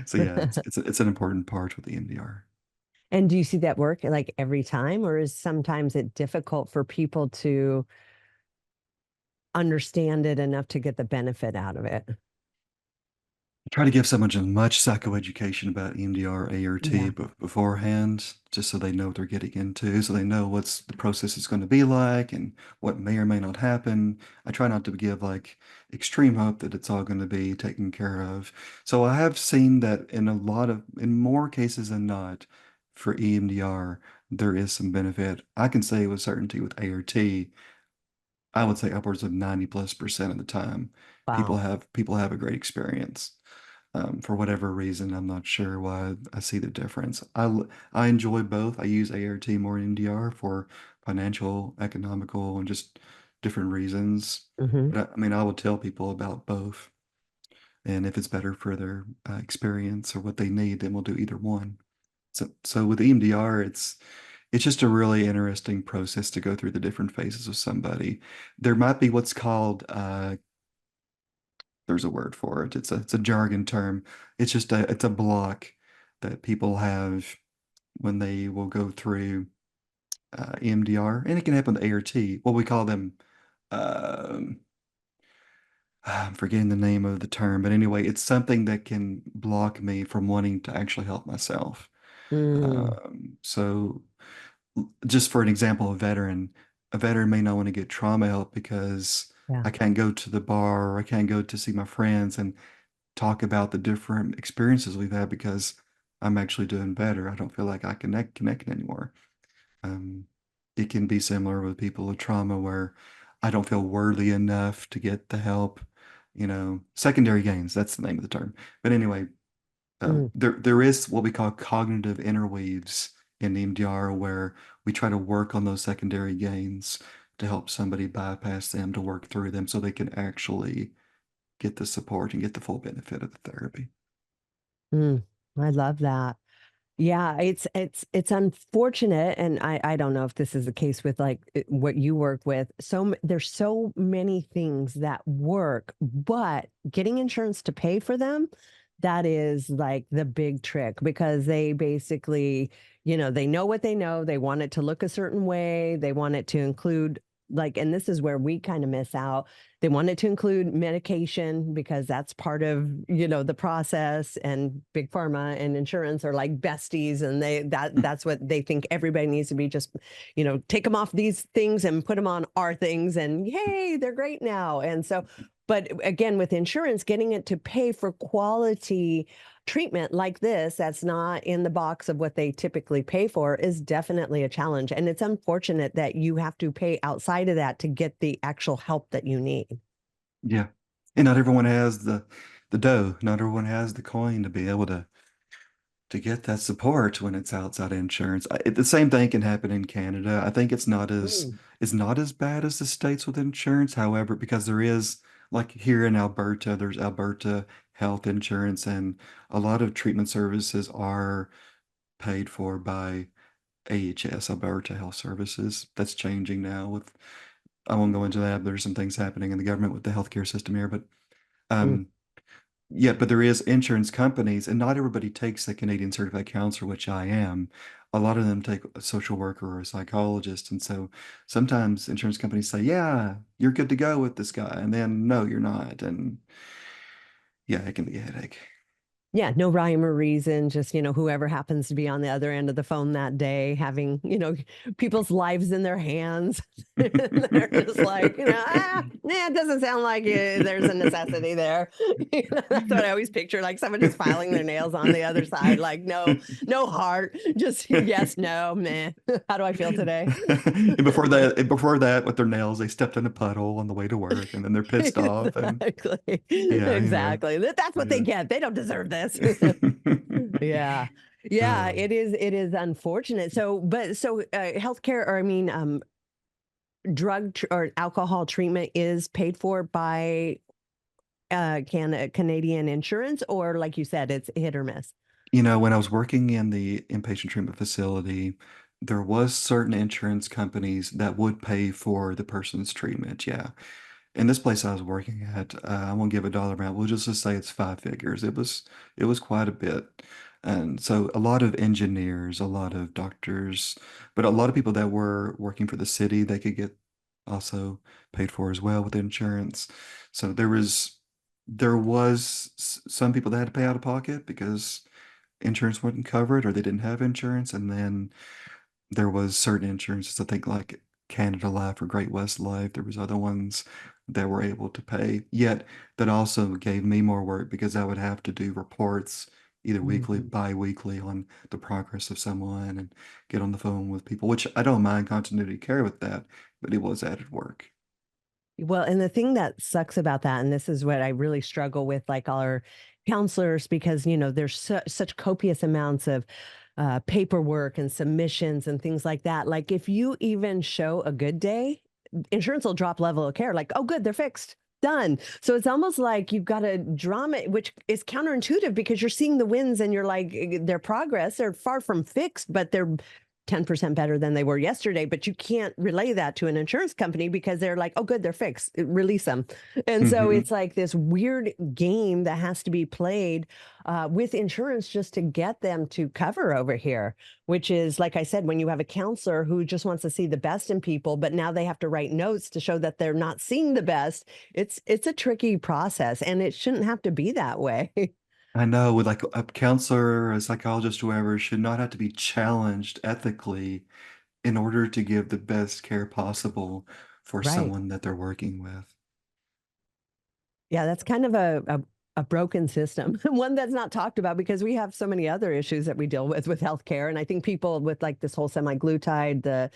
so yeah, it's an important part with the MDR. And do you see that work like every time, or is sometimes it difficult for people to understand it enough to get the benefit out of it? Try to give someone as much psychoeducation about EMDR, ART Yeah. beforehand, just so they know what they're getting into, so they know what's the process is going to be like and what may or may not happen. I try not to give like extreme hope that it's all going to be taken care of. So I have seen that in more cases than not, for EMDR, there is some benefit. I can say with certainty with ART, I would say upwards of 90+% of the time, Wow. people have a great experience. For whatever reason, I'm not sure why I see the difference. I enjoy both. I use ART more than NDR for financial, economical, and just different reasons. Hmm. But I mean, I will tell people about both, and if it's better for their experience or what they need, then we'll do either one. So with EMDR, it's just a really interesting process to go through the different phases of somebody. There might be what's called there's a word for it. It's a jargon term. It's a block that people have when they will go through EMDR, and it can happen with ART. What we call them, um, I'm forgetting the name of the term, but anyway, it's something that can block me from wanting to actually help myself. Mm, So just for an example, a veteran may not want to get trauma help because yeah. I can't go to the bar or I can't go to see my friends and talk about the different experiences we've had because I'm actually doing better. I don't feel like I connect anymore. Um, it can be similar with people with trauma where I don't feel worthy enough to get the help. Secondary gains, that's the name of the term. But anyway, Mm. there is what we call cognitive interweaves in EMDR where we try to work on those secondary gains to help somebody bypass them to work through them so they can actually get the support and get the full benefit of the therapy. Mm. I love that. Yeah, it's unfortunate, and I don't know if this is the case with like what you work with. There's so many things that work, but getting insurance to pay for them, that is like the big trick because they basically, they know what they know. They want it to look a certain way. They want it to include like, and this is where we kind of miss out. They want it to include medication because that's part of, the process, and big pharma and insurance are like besties, and that's what they think everybody needs to be, just, take them off these things and put them on our things, and yay, they're great now. And so, but again, with insurance, getting it to pay for quality treatment like this, that's not in the box of what they typically pay for, is definitely a challenge. And it's unfortunate that you have to pay outside of that to get the actual help that you need. Yeah. And not everyone has the dough. Not everyone has the coin to be able to get that support when it's outside insurance. The same thing can happen in Canada. I think Mm, it's not as bad as the states with insurance. However, because there is like here in Alberta, there's Alberta health insurance, and a lot of treatment services are paid for by AHS, Alberta Health Services. That's changing now with I won't go into that. There's some things happening in the government with the healthcare system here, but mm, um yeah, but there is insurance companies, and not everybody takes the Canadian Certified Counselor, which I am. A lot of them take a social worker or a psychologist, and so sometimes insurance companies say, "Yeah, you're good to go with this guy," and then no, you're not, and yeah, it can be a headache. yeah, no rhyme or reason, just, whoever happens to be on the other end of the phone that day having, people's lives in their hands. And they're just like, nah, it doesn't sound like there's a necessity there. That's what I always picture, like someone just filing their nails on the other side, like, no, no heart, just yes, no, meh. How do I feel today? And before that, with their nails, they stepped in a puddle on the way to work, and then they're pissed off, and Exactly. yeah, Exactly. That's what they yeah, get. They don't deserve this. Yeah. yeah. Yeah, it is unfortunate. Healthcare, or I mean or alcohol treatment is paid for by Canadian insurance, or like you said, it's hit or miss. When I was working in the inpatient treatment facility, there was certain insurance companies that would pay for the person's treatment. Yeah. In this place I was working at, I won't give a dollar amount. We'll just say it's five figures. It was quite a bit. And so a lot of engineers, a lot of doctors, but a lot of people that were working for the city, they could get also paid for as well with insurance. So there was some people that had to pay out of pocket because insurance wouldn't cover it or they didn't have insurance. And then there was certain insurances, I think like Canada Life or Great West Life. There was other ones that were able to pay. Yet that also gave me more work because I would have to do reports either weekly, Mhm. bi-weekly on the progress of someone and get on the phone with people, which I don't mind continuity care with that, but it was added work. Well, and the thing that sucks about that, and this is what I really struggle with, like our counselors because there's such copious amounts of paperwork and submissions and things like that. Like if you even show a good day, insurance will drop level of care. Like, oh, good, they're fixed. Done. So it's almost like you've got a drama, which is counterintuitive because you're seeing the wins and you're like, their progress, they're far from fixed, but they're 10% better than they were yesterday. But you can't relay that to an insurance company because they're like, oh, good, they're fixed. Release them. And so Hmm. it's like this weird game that has to be played with insurance just to get them to cover over here, which is, like I said, when you have a counselor who just wants to see the best in people, but now they have to write notes to show that they're not seeing the best. It's a tricky process, and it shouldn't have to be that way. I know, with like a counselor, a psychologist, whoever, should not have to be challenged ethically in order to give the best care possible for Right. someone that they're working with. Yeah, that's kind of a broken system, one that's not talked about because we have so many other issues that we deal with healthcare. And I think people with like this whole semi-glutide,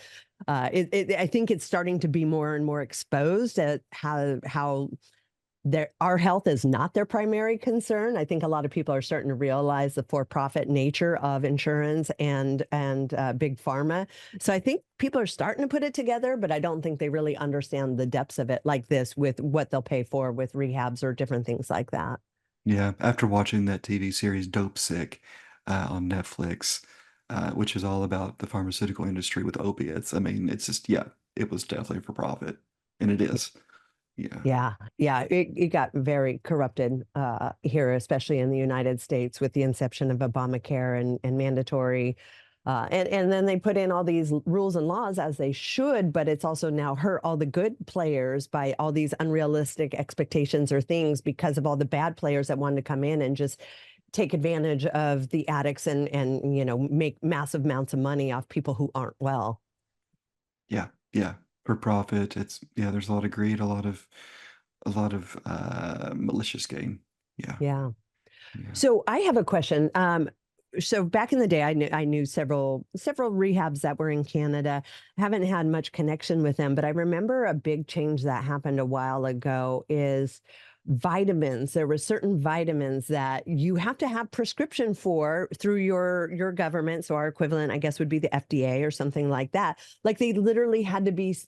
I think it's starting to be more and more exposed at how our health is not their primary concern. I think a lot of people are starting to realize the for-profit nature of insurance and big pharma. So I think people are starting to put it together, but I don't think they really understand the depths of it like this with what they'll pay for with rehabs or different things like that. Yeah, after watching that TV series Dope Sick on Netflix, which is all about the pharmaceutical industry with opiates, I mean, it's just, yeah, it was definitely for profit. And it is. Yeah. Yeah, yeah, it got very corrupted here, especially in the United States, with the inception of Obamacare and mandatory, and then they put in all these rules and laws as they should, but it's also now hurt all the good players by all these unrealistic expectations or things because of all the bad players that wanted to come in and just take advantage of the addicts and make massive amounts of money off people who aren't well. Yeah. Yeah. For profit. It's, yeah, there's a lot of greed, a lot of malicious gain. Yeah. Yeah. Yeah. So I have a question. So back in the day, I knew several rehabs that were in Canada. I haven't had much connection with them, but I remember a big change that happened a while ago is vitamins. There were certain vitamins that you have to have prescription for through your government. So our equivalent, I guess, would be the FDA or something like that. Like they literally had to be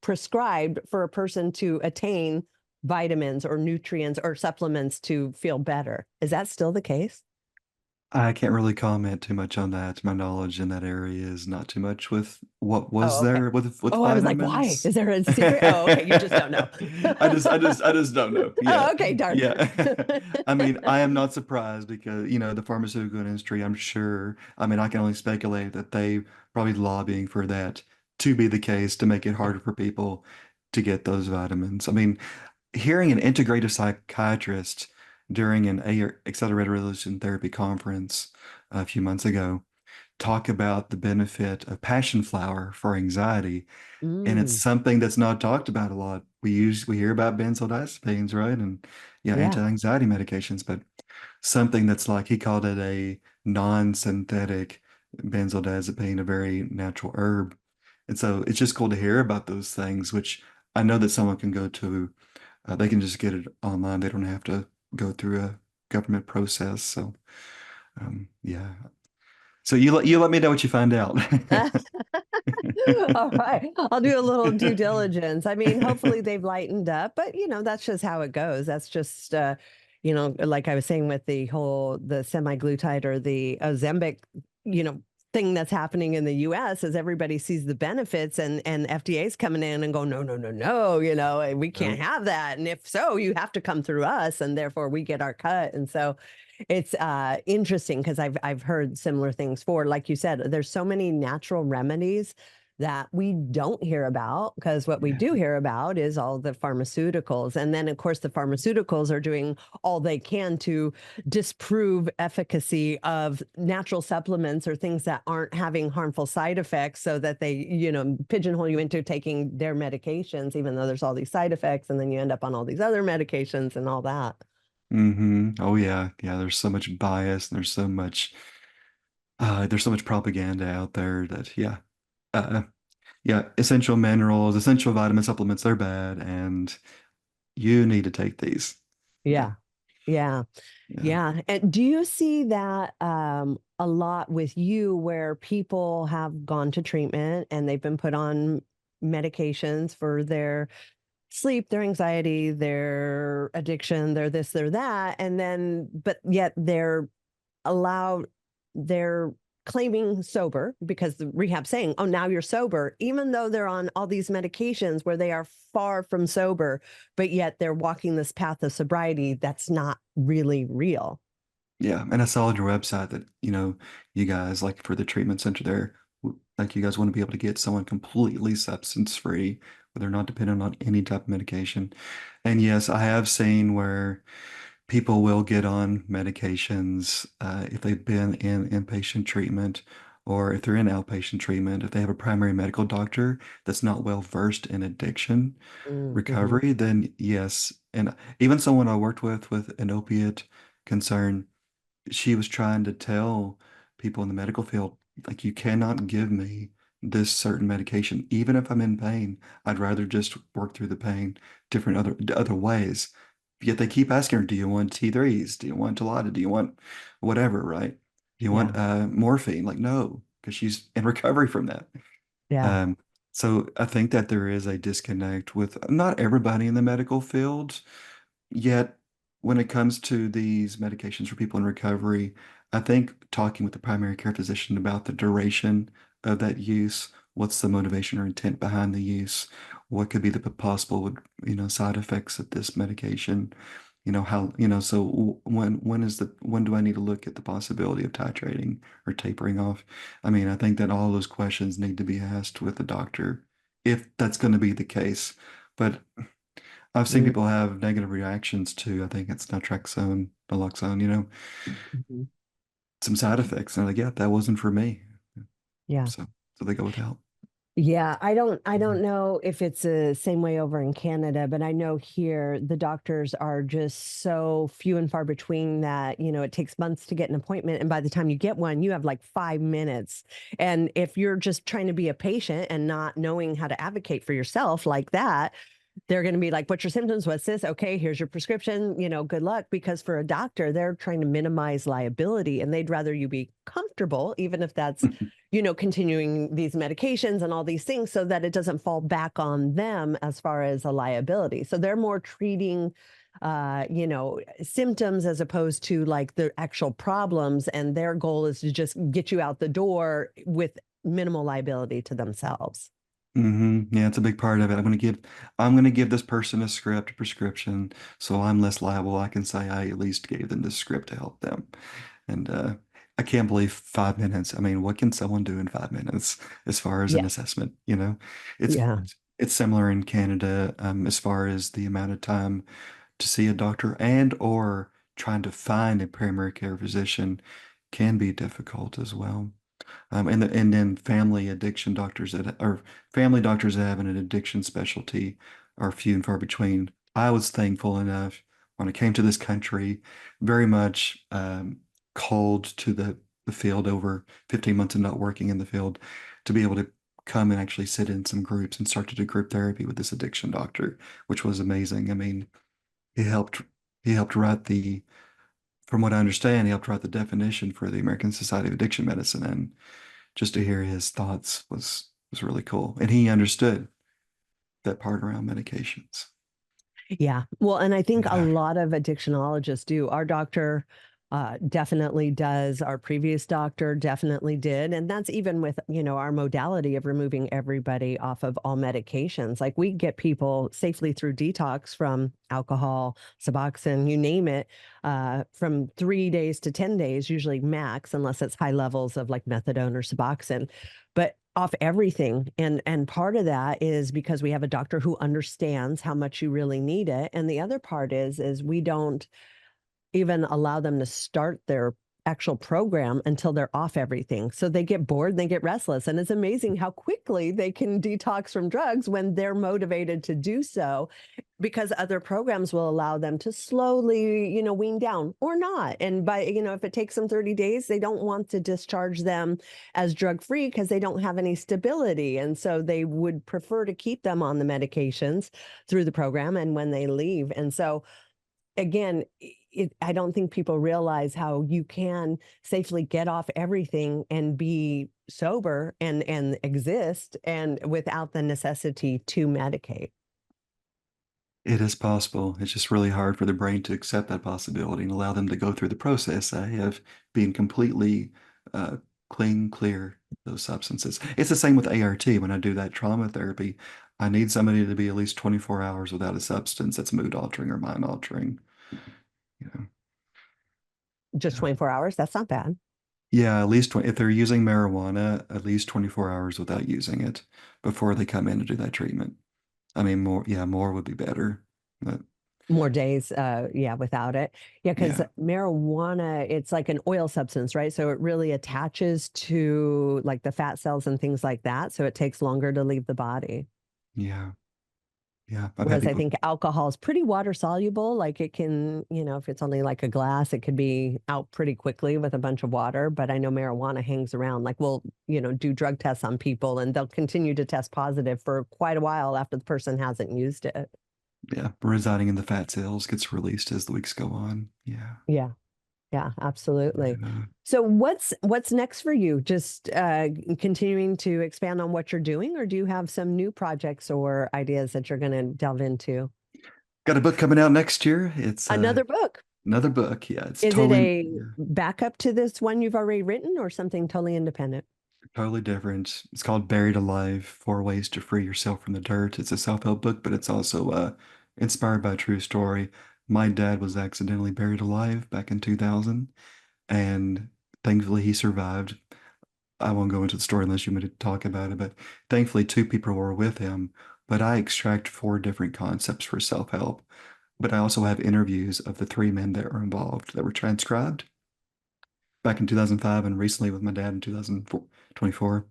prescribed for a person to attain vitamins or nutrients or supplements to feel better. Is that still the case? I can't really comment too much on that. My knowledge in that area is not too much with what was Oh, okay. there with Oh, I was like, why? vitamins. Is there a secret? Oh, okay. You just don't know. I just don't know. Yeah. Oh, okay. Darn. Yeah. I mean, I am not surprised because, the pharmaceutical industry, I'm sure, I mean, I can only speculate that they probably lobbying for that to be the case to make it Yeah. harder for people to get those vitamins. I mean, hearing an integrative psychiatrist during an accelerated resolution therapy conference a few months ago talk about the benefit of passion flower for anxiety, and it's Mm, something that's not talked about a lot. We hear about benzodiazepines, right? And yeah, yeah. anti-anxiety medications, but something that's like he called it a non-synthetic benzodiazepine, a very natural herb. And so it's just cool to hear about those things, which I know that someone can go to. They can just get it online. They don't have to go through a government process. So yeah. So you let me know what you find out. All right. I'll do a little due diligence. I mean, hopefully they've lightened up, but that's just how it goes. That's just like I was saying with the semi-glutide or the Ozempic, you know, thing that's happening in the US is everybody sees the benefits and FDA's coming in and go, no, no, no, no, we can't Nope. have that. And if so, you have to come through us and therefore we get our cut. And so it's interesting because I've heard similar things for, like you said, there's so many natural remedies that we don't hear about because what we Yeah. do hear about is all the pharmaceuticals. And then, of course, the pharmaceuticals are doing all they can to disprove efficacy of natural supplements or things that aren't having harmful side effects so that they, pigeonhole you into taking their medications, even though there's all these side effects. And then you end up on all these other medications and all that. Oh yeah. Yeah. There's so much bias and there's so much propaganda out there that Uh, yeah, essential minerals, essential vitamin supplements, they're bad, and you need to take these. Yeah. Yeah. Yeah. Yeah. Yeah. And do you see that a lot with you where people have gone to treatment and they've been put on medications for their sleep, their anxiety, their addiction, their this, their that, and then, but yet allowed, they're claiming sober because the rehab saying, oh, now you're sober, even though they're on all these medications where they are far from sober, but yet they're walking this path of sobriety that's not really real. Yeah, and I saw on your website that, you guys, like for the treatment center there, like you guys want to be able to get someone completely substance free, where they're not dependent on any type of medication. And yes, I have seen where people will get on medications if they've been in inpatient treatment or if they're in outpatient treatment, if they have a primary medical doctor that's not well versed in addiction Mm-hmm. recovery, then yes. And even someone I worked with an opiate concern, she was trying to tell people in the medical field, like, you cannot give me this certain medication, even if I'm in pain. I'd rather just work through the pain different other ways. Yet they keep asking her, do you want T3s? Do you want Dilaudid? Do you want whatever, right? Do you Yeah. want morphine? Like, no, because she's in recovery from that. Yeah. Um, so I think that there is a disconnect with not everybody in the medical field. Yet, when it comes to these medications for people in recovery, I think talking with the primary care physician about the duration of that use, what's the motivation or intent behind the use, what could be the possible, side effects of this medication, how, so when do I need to look at the possibility of titrating or tapering off? I mean, I think that all those questions need to be asked with the doctor if that's going to be the case. But I've seen Mm-hmm. people have negative reactions to, I think it's naltrexone, naloxone, some side effects. And they're like, yeah, that wasn't for me. Yeah. So they go without. Yeah, I Mhm. don't know if it's the same way over in Canada, but I know here the doctors are just so few and far between that, it takes months to get an appointment. And by the time you get one, you have like 5 minutes. And if you're just trying to be a patient and not knowing how to advocate for yourself like that, they're going to be like, what's your symptoms? What's this? Okay, here's your prescription, good luck. Because for a doctor, they're trying to minimize liability and they'd rather you be comfortable, even if that's, continuing these medications and all these things so that it doesn't fall back on them as far as a liability. So they're more treating, symptoms as opposed to like the actual problems. And their goal is to just get you out the door with minimal liability to themselves. Yeah, it's a big part of it. I'm gonna give this person a script, a prescription, so I'm less liable. I can say I at least gave them this script to help them. And I can't believe 5 minutes. I mean, what can someone do in 5 minutes as far as an Yeah. assessment? It's Yeah. it's similar in Canada, as far as the amount of time to see a doctor and or trying to find a primary care physician can be difficult as well. And then family addiction doctors that or family doctors that have an addiction specialty are few and far between. I was thankful enough when I came to this country, very much called to the field over 15 months of not working in the field, to be able to come and actually sit in some groups and start to do group therapy with this addiction doctor, which was amazing. I mean, he helped he helped write the from what I understand, he helped write the definition for the American Society of Addiction Medicine, and just to hear his thoughts was really cool. And he understood that part around medications. Yeah. Well, and I think a Yeah. lot of addictionologists do. Our doctor definitely does. Our previous doctor definitely did. And that's even with, our modality of removing everybody off of all medications. Like we get people safely through detox from alcohol, Suboxone, you name it, from 3 days to 10 days, usually max, unless it's high levels of like methadone or Suboxone. But off everything, and part of that is because we have a doctor who understands how much you really need it, and the other part is we don't even allow them to start their actual program until they're off everything. So they get bored and they get restless. And it's amazing how quickly they can detox from drugs when they're motivated to do so, because other programs will allow them to slowly, wean down or not. And by, if it takes them 30 days, they don't want to discharge them as drug free because they don't have any stability. And so they would prefer to keep them on the medications through the program and when they leave. And so again, I don't think people realize how you can safely get off everything and be sober and exist and without the necessity to medicate. It is possible. It's just really hard for the brain to accept that possibility and allow them to go through the process of being completely uh, clean, clear those substances. It's the same with ART. When I do that trauma therapy, I need somebody to be at least 24 hours without a substance that's mood altering or mind altering. You know, Just yeah. 24 hours, that's not bad. Yeah, at least if they're using marijuana, at least 24 hours without using it before they come in to do that treatment. I mean, more, yeah, more would be better. But More days, yeah, without it. Yeah, because yeah, marijuana, it's like an oil substance, right? So it really attaches to like the fat cells and things like that. So it takes longer to leave the body. yeah, yeah. I've had Whereas I people, think alcohol is pretty water soluble. Like it can, if it's only like a glass, it could be out pretty quickly with a bunch of water. But I know marijuana hangs around. Like we'll, do drug tests on people and they'll continue to test positive for quite a while after the person hasn't used it. yeah, residing in the fat cells gets released as the weeks go on. Yeah. Yeah. Yeah, absolutely. Yeah. So what's next for you? Just continuing to expand on what you're doing, or do you have some new projects or ideas that you're going to delve into? Got a book coming out next year. It's Another book. another book. Yeah, it's Is it totally, a yeah, backup to this one you've already written or something totally independent? totally different. It's called Buried Alive: Four Ways to Free Yourself from the Dirt. It's a self-help book, but it's also inspired by a true story. My dad was accidentally buried alive back in 2000, and thankfully he survived. I won't go into the story unless you want me to talk about it, but thankfully two people were with him. But I extract four different concepts for self-help. But I also have interviews of the three men that were involved that were transcribed back in 2005 and recently with my dad in 2024.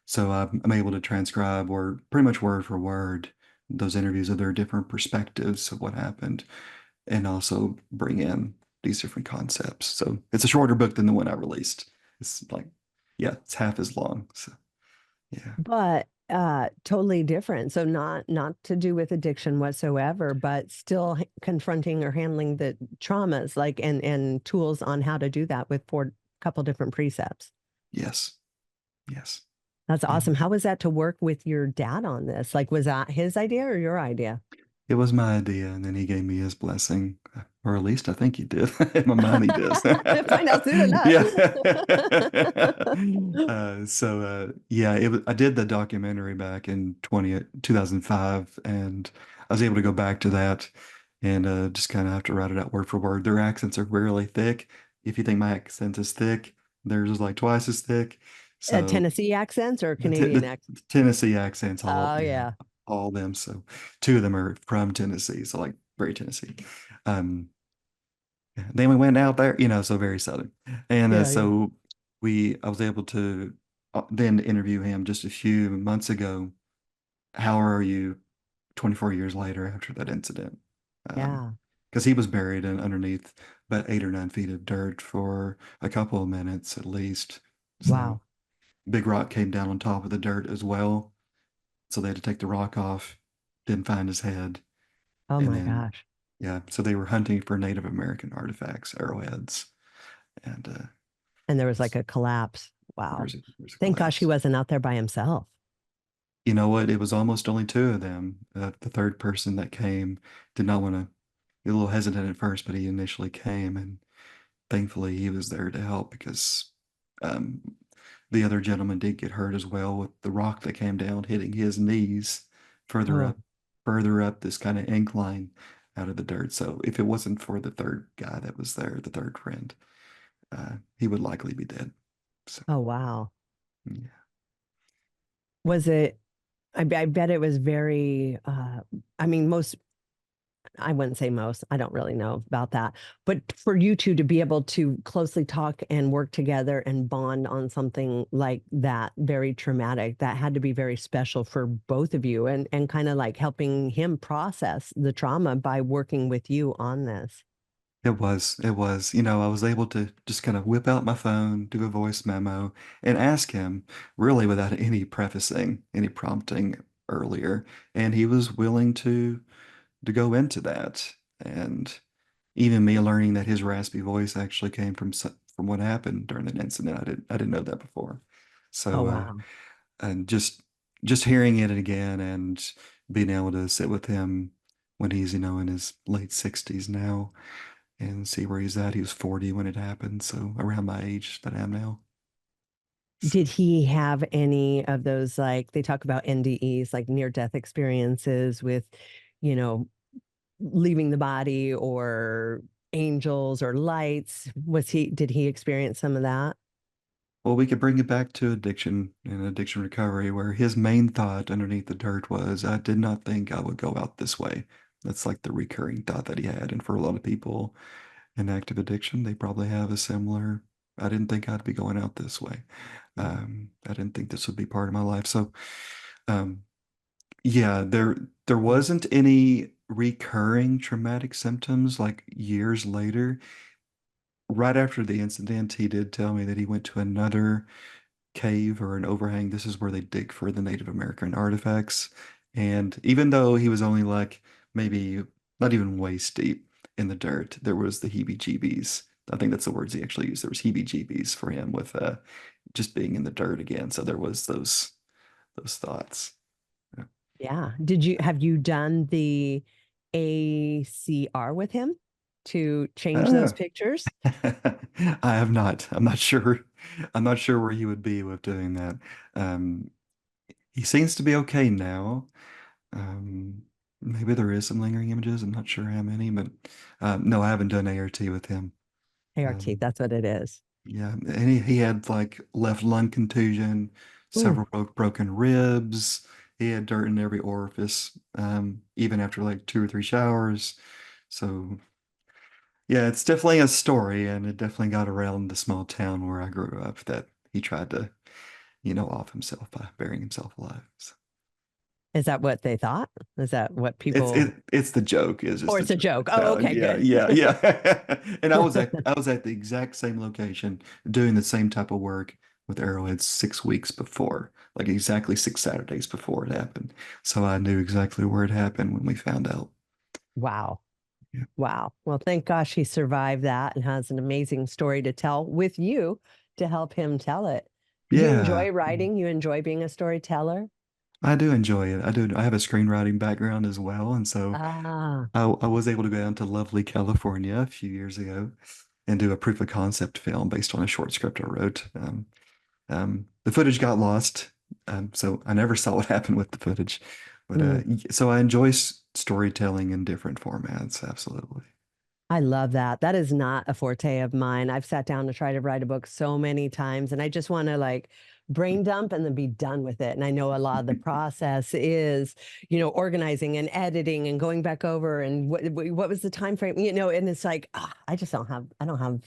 So I'm able to transcribe or pretty much word for word those interviews of their different perspectives of what happened and also bring in these different concepts. So it's a shorter book than the one I released. It's like, yeah, it's half as long. So yeah. But totally different. So not to do with addiction whatsoever, but still confronting or handling the traumas like and tools on how to do that with four couple different precepts. Yes. Yes. That's And awesome. How was that to work with your dad on this? Like, was that his idea or your idea? it was my idea, and then he gave me his blessing, or at least I think he did. In my mind, he does. Find out soon enough. Yeah. Yeah, I did the documentary back in 2005, and I was able to go back to that and just kind of have to write it out word for word. Their accents are really thick. If you think my accent is thick, theirs is like twice as thick. So Tennessee accents or Canadian the accents? Tennessee accents, all Oh yeah, yeah. all of them. So two of them are from Tennessee, so like very Tennessee. Um, then we went out there, so very southern, and Yeah, yeah. so I was able to then interview him just a few months ago. How are you 24 years later after that incident? Yeah. Because he was buried underneath about 8 or 9 feet of dirt for a couple of minutes at least. So Wow. big rock came down on top of the dirt as well. So they had to take the rock off, didn't find his head. Oh And my then, gosh. yeah, so they were hunting for Native American artifacts, arrowheads. And And there was like a collapse. Wow. there's a Thank gosh he collapse. wasn't out there by himself. You know what? It was almost only two of them. The third person that came did not want to, he was a little hesitant at first, but he initially came. And thankfully he was there to help because um, the other gentleman did get hurt as well with the rock that came down, hitting his knees further Oh, up, further up this kind of incline out of the dirt. So if it wasn't for the third guy that was there, the third friend, he would likely be dead. So oh wow. yeah, Was it I bet it was very I mean most I wouldn't say most. I don't really know about that. But for you two to be able to closely talk and work together and bond on something like that, very traumatic, that had to be very special for both of you and kind of like helping him process the trauma by working with you on this. it was. I was able to just kind of whip out my phone, do a voice memo, and ask him really without any prefacing, any prompting earlier, and he was willing to go into that. And even me learning that his raspy voice actually came from what happened during that incident. I didn't know that before. Oh, So wow. and just hearing it again and being able to sit with him when he's, in his late 60s now and see where he's at. He was 40 when it happened, so around my age that I am now. So, Did he have any of those, like they talk about NDEs, like near death experiences with, you know, leaving the body or angels or lights? Did he experience some of that? well, we could bring it back to addiction and addiction recovery, where his main thought underneath the dirt was, I did not think I would go out this way. That's like the recurring thought that he had. And for a lot of people in active addiction, they probably have a similar, I didn't think I'd be going out this way. I didn't think this would be part of my life. So, um, yeah, there wasn't any recurring traumatic symptoms like years later. Right after the incident, he did tell me that he went to another cave or an overhang. This is where they dig for the Native American artifacts. And even though he was only like maybe not even waist deep in the dirt, there was the heebie-jeebies. I think that's the words he actually used. There was heebie-jeebies for him with just being in the dirt again. So there was those thoughts. Yeah. Yeah. Have you done the ACR with him to change those Ah. pictures? I have not. I'm not sure. I'm not sure where he would be with doing that. Um, he seems to be okay now. Um, maybe there is some lingering images. I'm not sure how many, but no, I haven't done ART with him. ART, Um, that's what it is. yeah, and he had like left lung contusion, Ooh, several broken ribs. He had dirt in every orifice, even after like 2 or 3 showers. So yeah, it's definitely a story, and it definitely got around the small town where I grew up that he tried to, off himself by burying himself alive. So is that what they thought? Is that what it's people, it's the joke. It's just or the it's a joke joke? that's Oh, out. okay, Yeah, good. yeah, yeah. And I was at the exact same location doing the same type of work with Arrowhead 6 weeks before, like exactly 6 Saturdays before it happened. So I knew exactly where it happened when we found out. Wow. Yeah, Wow. Well, thank gosh he survived that and has an amazing story to tell with you to help him tell it. You yeah. enjoy writing? You enjoy being a storyteller? I do enjoy it. I do. I have a screenwriting background as well, and so Ah, I was able to go down to lovely California a few years ago and do a proof of concept film based on a short script I wrote. The footage got lost, so I never saw what happened with the footage. But mm. so I enjoy storytelling in different formats. Absolutely. I love that. That is not a forte of mine. I've sat down to try to write a book so many times, and I just want to like brain dump and then be done with it. And I know a lot of the process is, organizing and editing and going back over and what was the time frame, and it's like I don't have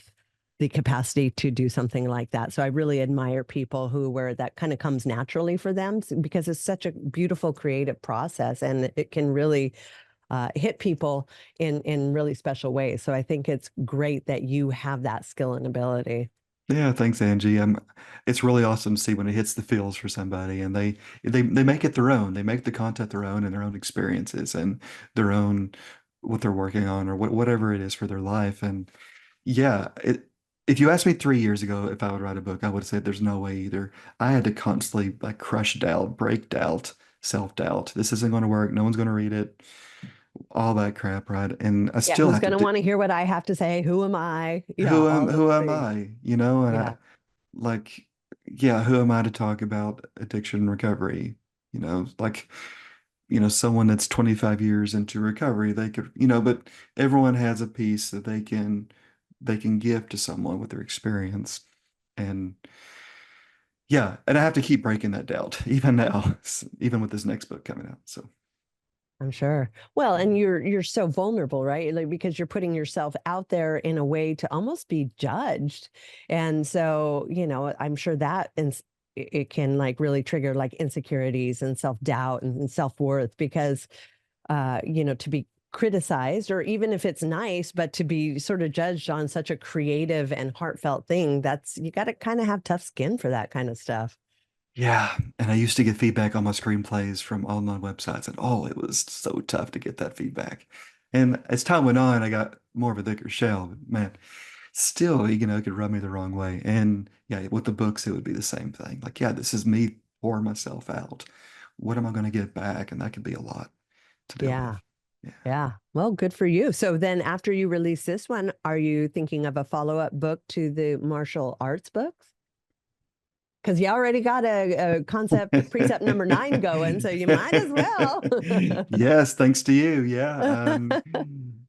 the capacity to do something like that. So I really admire people where that kind of comes naturally for them because it's such a beautiful creative process and it can really hit people in really special ways. So I think it's great that you have that skill and ability. Yeah, thanks, Angie. It's really awesome to see when it hits the feels for somebody, and they make it their own. They make the content their own and their own experiences and their own what they're working on or whatever it is for their life. And yeah, if you asked me 3 years ago if I would write a book, I would say there's no way either. I had to constantly like crush doubt, break doubt, self-doubt. This isn't going to work. No one's going to read it. All that crap, right? And I Yeah, still who's have to going to do. want to hear what I have to say? Who am I? Yeah, all those Who am things. I? And Yeah. like, yeah, who am I to talk about addiction recovery? Like, someone that's 25 years into recovery, they could, but everyone has a piece that they can give to someone with their experience. And yeah, and I have to keep breaking that doubt even now, even with this next book coming out. So I'm sure. Well, and you're so vulnerable, right? Like because you're putting yourself out there in a way to almost be judged. And so, I'm sure that it can like really trigger like insecurities and self-doubt and self-worth because to be criticized or even if it's nice, but to be sort of judged on such a creative and heartfelt thing, that's you got to kind of have tough skin for that kind of stuff. yeah, and I used to get feedback on my screenplays from online websites, and oh, it was so tough to get that feedback. And as time went on, I got more of a thicker shell. But man, still, it could rub me the wrong way. And yeah, with the books, it would be the same thing. Like, yeah, this is me pouring myself out. What am I going to get back? And that could be a lot to deal with. Yeah. Yeah. Yeah. Well, good for you. So then after you release this one, are you thinking of a follow-up book to the martial arts books? Because you already got a concept precept number 9 going, so you might as well. Yes, thanks to you. Yeah.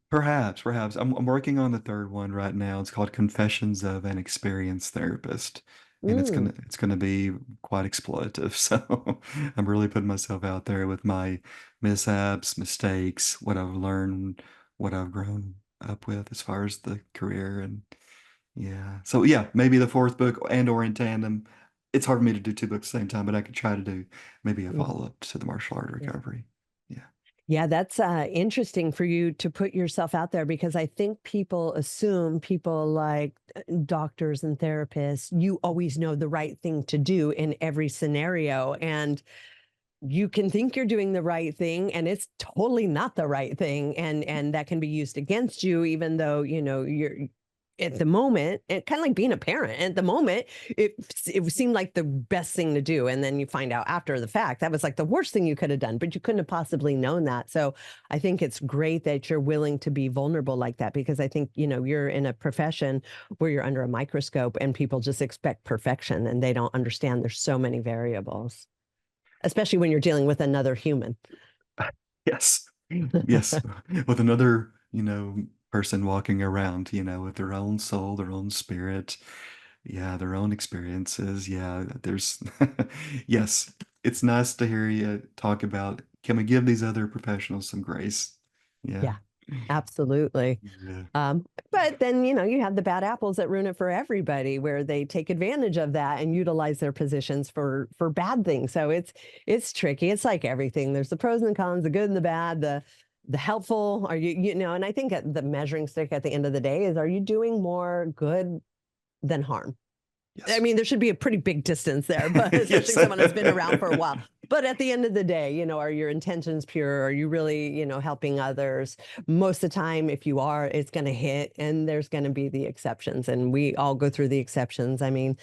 Perhaps. I'm working on the third one right now. It's called Confessions of an Experienced Therapist. And it's Mm, gonna it's gonna be quite exploitative. So I'm really putting myself out there with my mishaps, mistakes, what I've learned, what I've grown up with as far as the career and yeah. So yeah, maybe the fourth book and or in tandem. It's hard for me to do two books at the same time, but I could try to do maybe a yeah. follow-up to the martial art Yeah. recovery. Yeah. Yeah, that's interesting for you to put yourself out there because I think people assume people like doctors and therapists, you always know the right thing to do in every scenario. And you can think you're doing the right thing and it's totally not the right thing and that can be used against you even though you're at the moment and kind of like being a parent at the moment it seemed like the best thing to do and then you find out after the fact that was like the worst thing you could have done but you couldn't have possibly known that. So I think it's great that you're willing to be vulnerable like that because I think you're in a profession where you're under a microscope and people just expect perfection and they don't understand there's so many variables, especially when you're dealing with another human. Yes. Yes. With another, person walking around, with their own soul, their own spirit, yeah, their own experiences. Yeah, there's yes. It's nice to hear you talk about can we give these other professionals some grace? Yeah. Yeah, absolutely. Yeah. Um, but then, you have the bad apples that ruin it for everybody, where they take advantage of that and utilize their positions for bad things. So it's tricky. It's like everything. There's the pros and the cons, the good and the bad, the helpful. Are and I think the measuring stick at the end of the day is, are you doing more good than harm? I Yes. mean, there should be a pretty big distance there, but Yes. especially someone who's been around for a while. But at the end of the day, are your intentions pure? Are you really, helping others? Most of the time, if you are, it's going to hit, and there's going to be the exceptions. And we all go through the exceptions. I mean,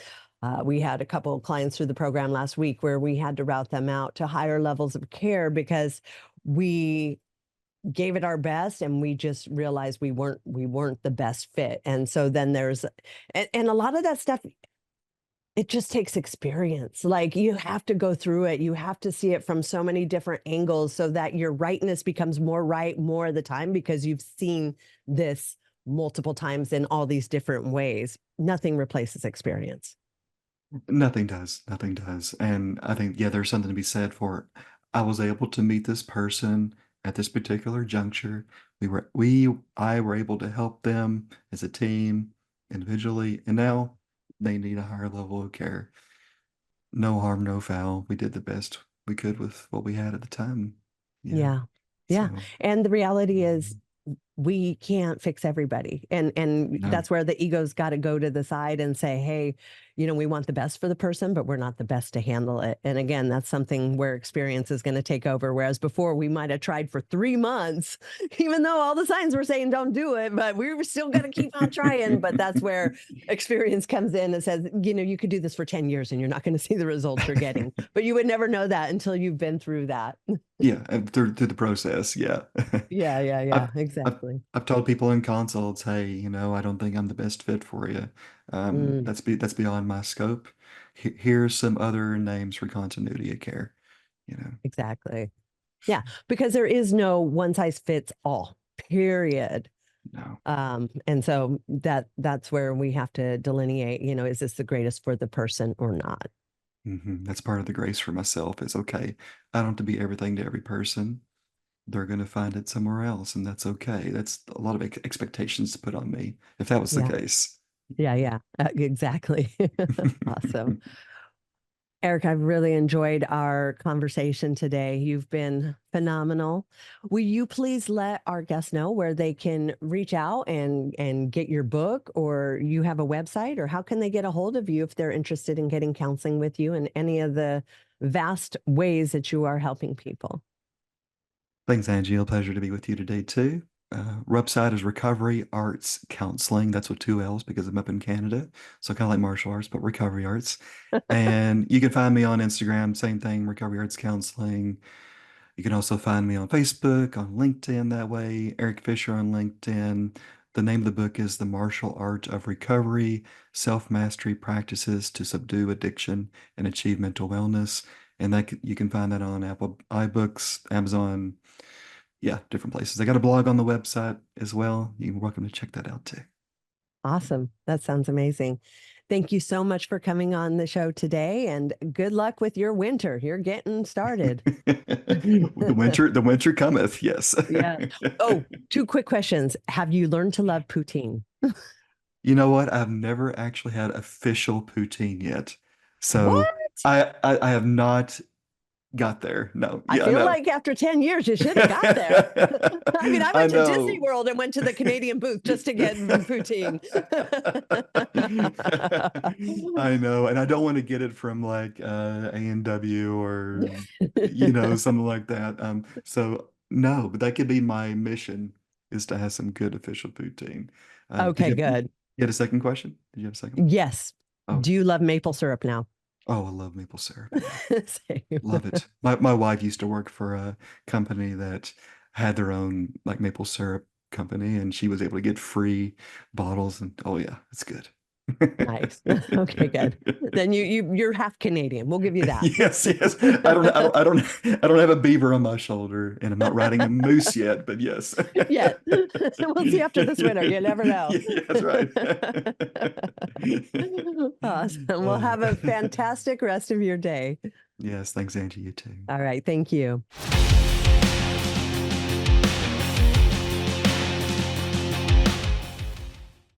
we had a couple of clients through the program last week where we had to route them out to higher levels of care because we gave it our best and we just realized we weren't the best fit. And so then there's and a lot of that stuff, it just takes experience. Like you have to go through it. You have to see it from so many different angles so that your rightness becomes more right more of the time because you've seen this multiple times in all these different ways. Nothing replaces experience. Nothing does. Nothing does. And I think, yeah, there's something to be said for I was able to meet this person at this particular juncture. I were able to help them as a team, individually, and now they need a higher level of care. No harm, no foul. We did the best we could with what we had at the time. Yeah. Yeah. Yeah. So, And the reality is mhm. we can't fix everybody. And No. that's where the ego's got to go to the side and say, hey, we want the best for the person, but we're not the best to handle it. And again, that's something where experience is going to take over. Whereas before we might have tried for 3 months, even though all the signs were saying don't do it, but we were still going to keep on trying. But that's where experience comes in and says, you could do this for 10 years and you're not going to see the results you're getting. But you would never know that until you've been through that. Yeah, and through the process, yeah. Yeah, yeah, I've yeah, I've exactly. I've told people in consults, "Hey, I don't think I'm the best fit for you. Mm. That's beyond my scope. Here's some other names for continuity of care." You know. Exactly. Yeah, because there is no one size fits all, period. No. And so that's where we have to delineate, is this the greatest for the person or not? That's part of the grace for myself is okay. I don't have to be everything to every person. They're going to find it somewhere else, and that's okay. That's a lot of expectations to put on me. If that was the Yeah. case. Yeah, yeah. Exactly. Awesome. Eric, I've really enjoyed our conversation today. You've been phenomenal. Will you please let our guests know where they can reach out and get your book, or you have a website, or how can they get a hold of you if they're interested in getting counseling with you and any of the vast ways that you are helping people? Thanks, Angie. A pleasure to be with you today too. website is Recovery Arts Counseling. That's with two L's because I'm up in Canada. So kind of like martial arts, but recovery arts. And you can find me on Instagram, same thing, Recovery Arts Counseling. You can also find me on Facebook, on LinkedIn that way, Eric Fisher on LinkedIn. The name of the book is The Martial Art of Recovery, Self-Mastery Practices to Subdue Addiction and Achieve Mental Wellness. And you can find that on Apple iBooks, Amazon, yeah, different places. I got a blog on the website as well. You're welcome to check that out too. Awesome. That sounds amazing. Thank you so much for coming on the show today, and good luck with your winter. You're getting started. The winter cometh, yes. Yeah. Oh, two quick questions. Have you learned to love poutine? You know what? I've never actually had official poutine yet. So What? I have not got there. No. I Yeah, feel no. like after 10 years, you should have got there. I mean, I I went to Disney know. World and went to the Canadian booth just to get poutine. I know, and I don't want to get it from like A&W or something like that. So no, but that could be my mission is to have some good official poutine. Okay, good. You had a second question? Did you have a second? Yes. Oh, Do you love maple syrup now? oh, I love maple syrup. Yeah. Same. Love it. My wife used to work for a company that had their own like maple syrup company, and she was able to get free bottles. And oh yeah, it's good. Nice. Okay, good. Then you're half Canadian. We'll give you that. Yes, yes. I don't have a beaver on my shoulder, and I'm not riding a moose yet. But yes. Yeah. We'll see after this winter. You never know. Yeah, that's right. Awesome. Well, have a fantastic rest of your day. Yes, thanks, Angie. You too. All right. Thank you.